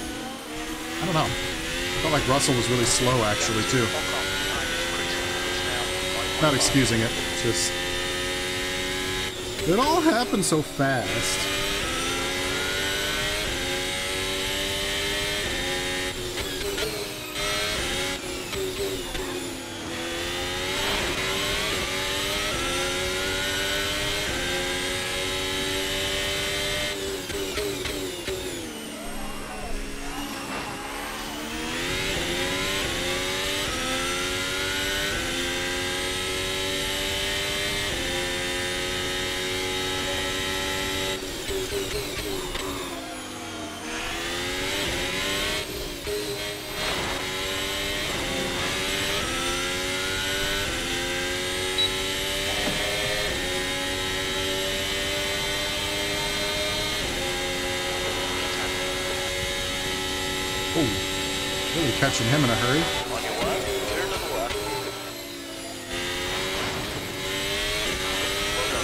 I don't know. I felt like Russell was really slow, actually, too. Not excusing it, just... It all happened so fast. Really catching him in a hurry. On your left, clear to the left. Well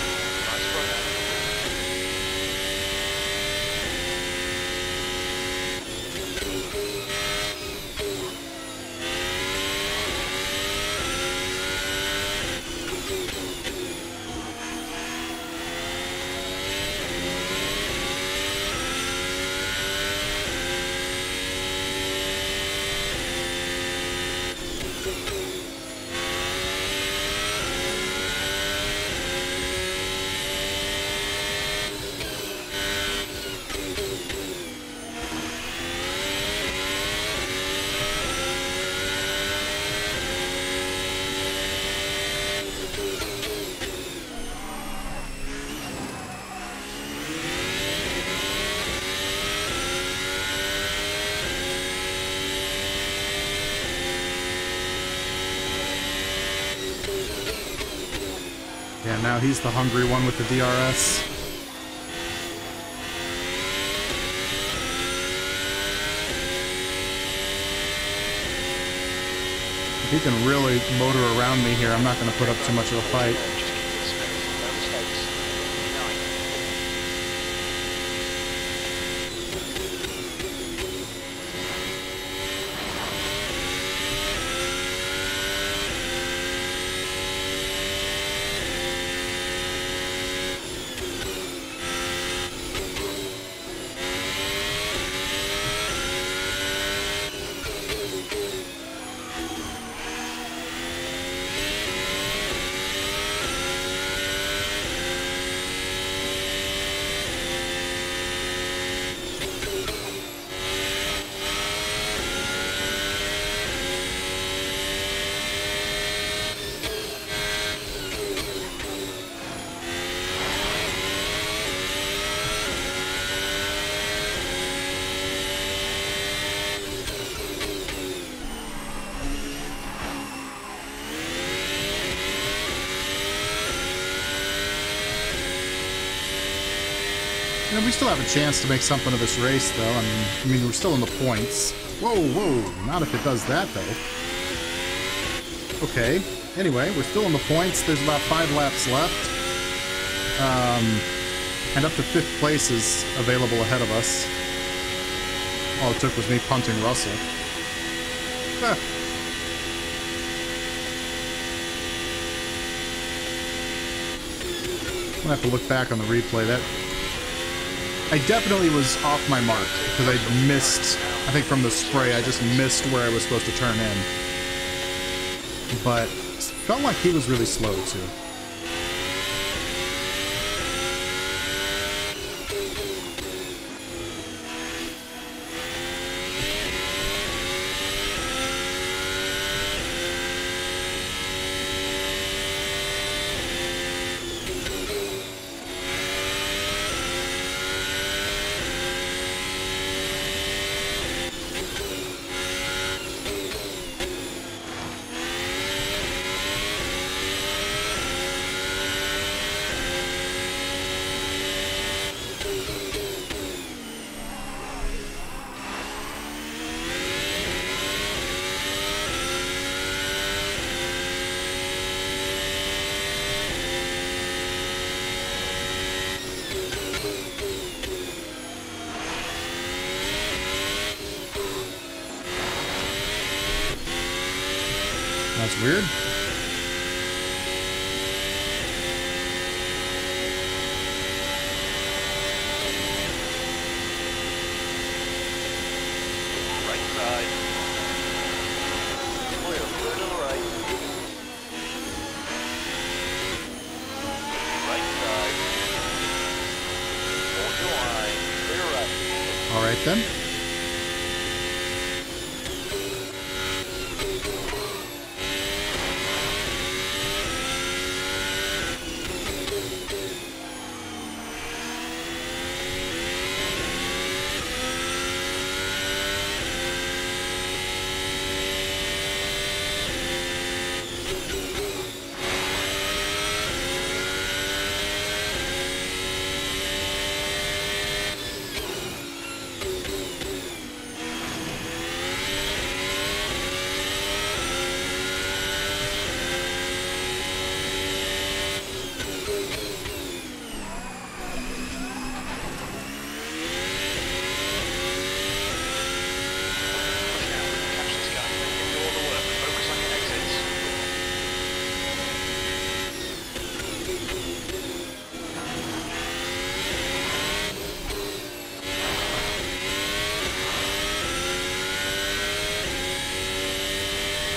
And now he's the hungry one with the DRS. If he can really motor around me here, I'm not going to put up too much of a fight. Just keep it smooth. No mistakes. 9. And we still have a chance to make something of this race, though. I mean, we're still in the points. Whoa, whoa, not if it does that, though. Okay, anyway, we're still in the points. There's about 5 laps left. And up to 5th place is available ahead of us. All it took was me punting Russell. Ah. I'm gonna have to look back on the replay. That I definitely was off my mark because I missed, I think from the spray, I just missed where I was supposed to turn in. But it felt like he was really slow too. That's weird. Right side. Clear to the right. Right side. Hold your line. Clear right. All right then.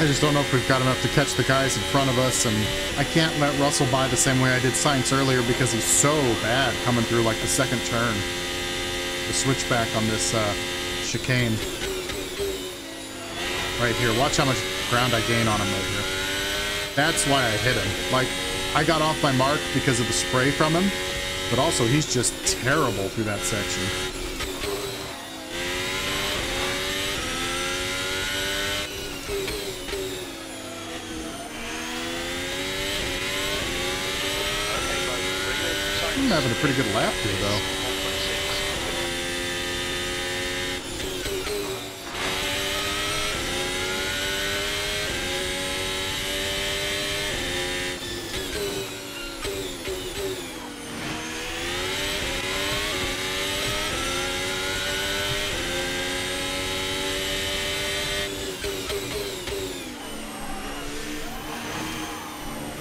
I just don't know if we've got enough to catch the guys in front of us, and I can't let Russell by the same way I did Sainz earlier because he's so bad coming through like the second turn. The switchback on this chicane. Right here. Watch how much ground I gain on him right here. That's why I hit him. Like, I got off my mark because of the spray from him, but also he's just terrible through that section. I'm having a pretty good lap here, though. 1.6.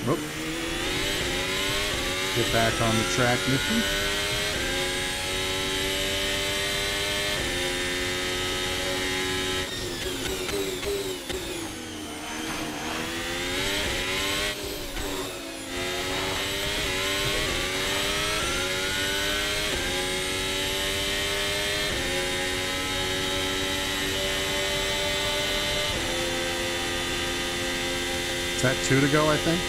Whoop. Get back on the track, Nifty. Is that 2 to go, I think?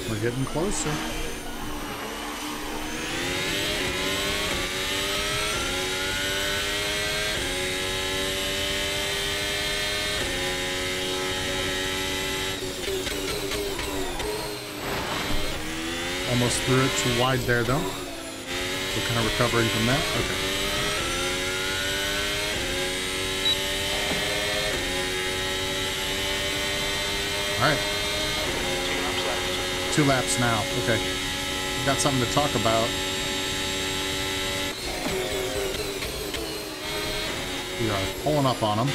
We're getting closer. Almost threw it too wide there, though. We're kind of recovering from that. Okay. All right. 2 laps now. Okay. Got something to talk about. We are pulling up on them.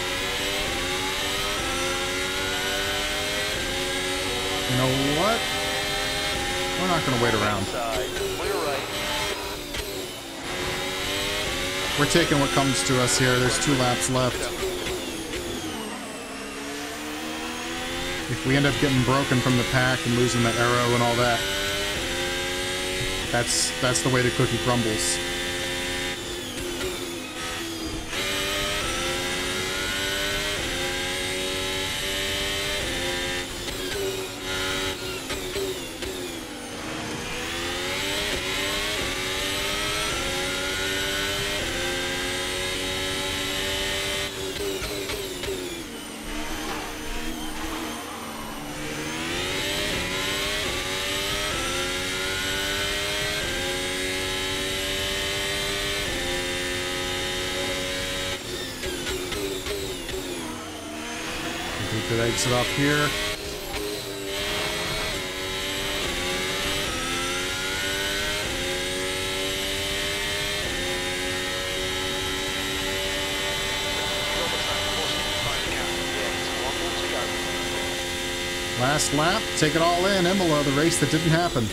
You know what? We're not going to wait around. We're taking what comes to us here. There's 2 laps left. If we end up getting broken from the pack and losing the arrow and all that, that's the way the cookie crumbles. Could exit off here. Last lap, take it all in, Imola, the race that didn't happen.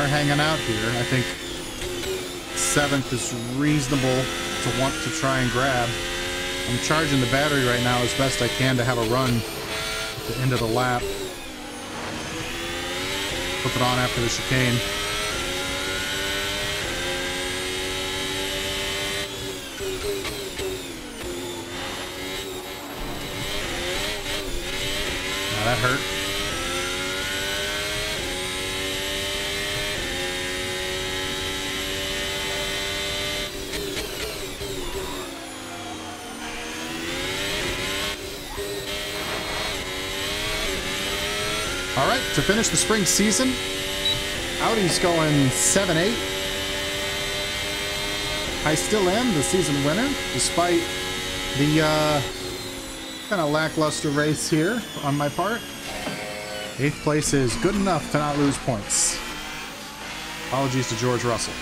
Hanging out here. I think 7th is reasonable to want to try and grab. I'm charging the battery right now as best I can to have a run at the end of the lap. Flip it on after the chicane. Now that hurt. All right, right, to finish the spring season, Audi's going 7-8. I still am the season winner, despite the kind of lackluster race here on my part. 8th place is good enough to not lose points. Apologies to George Russell.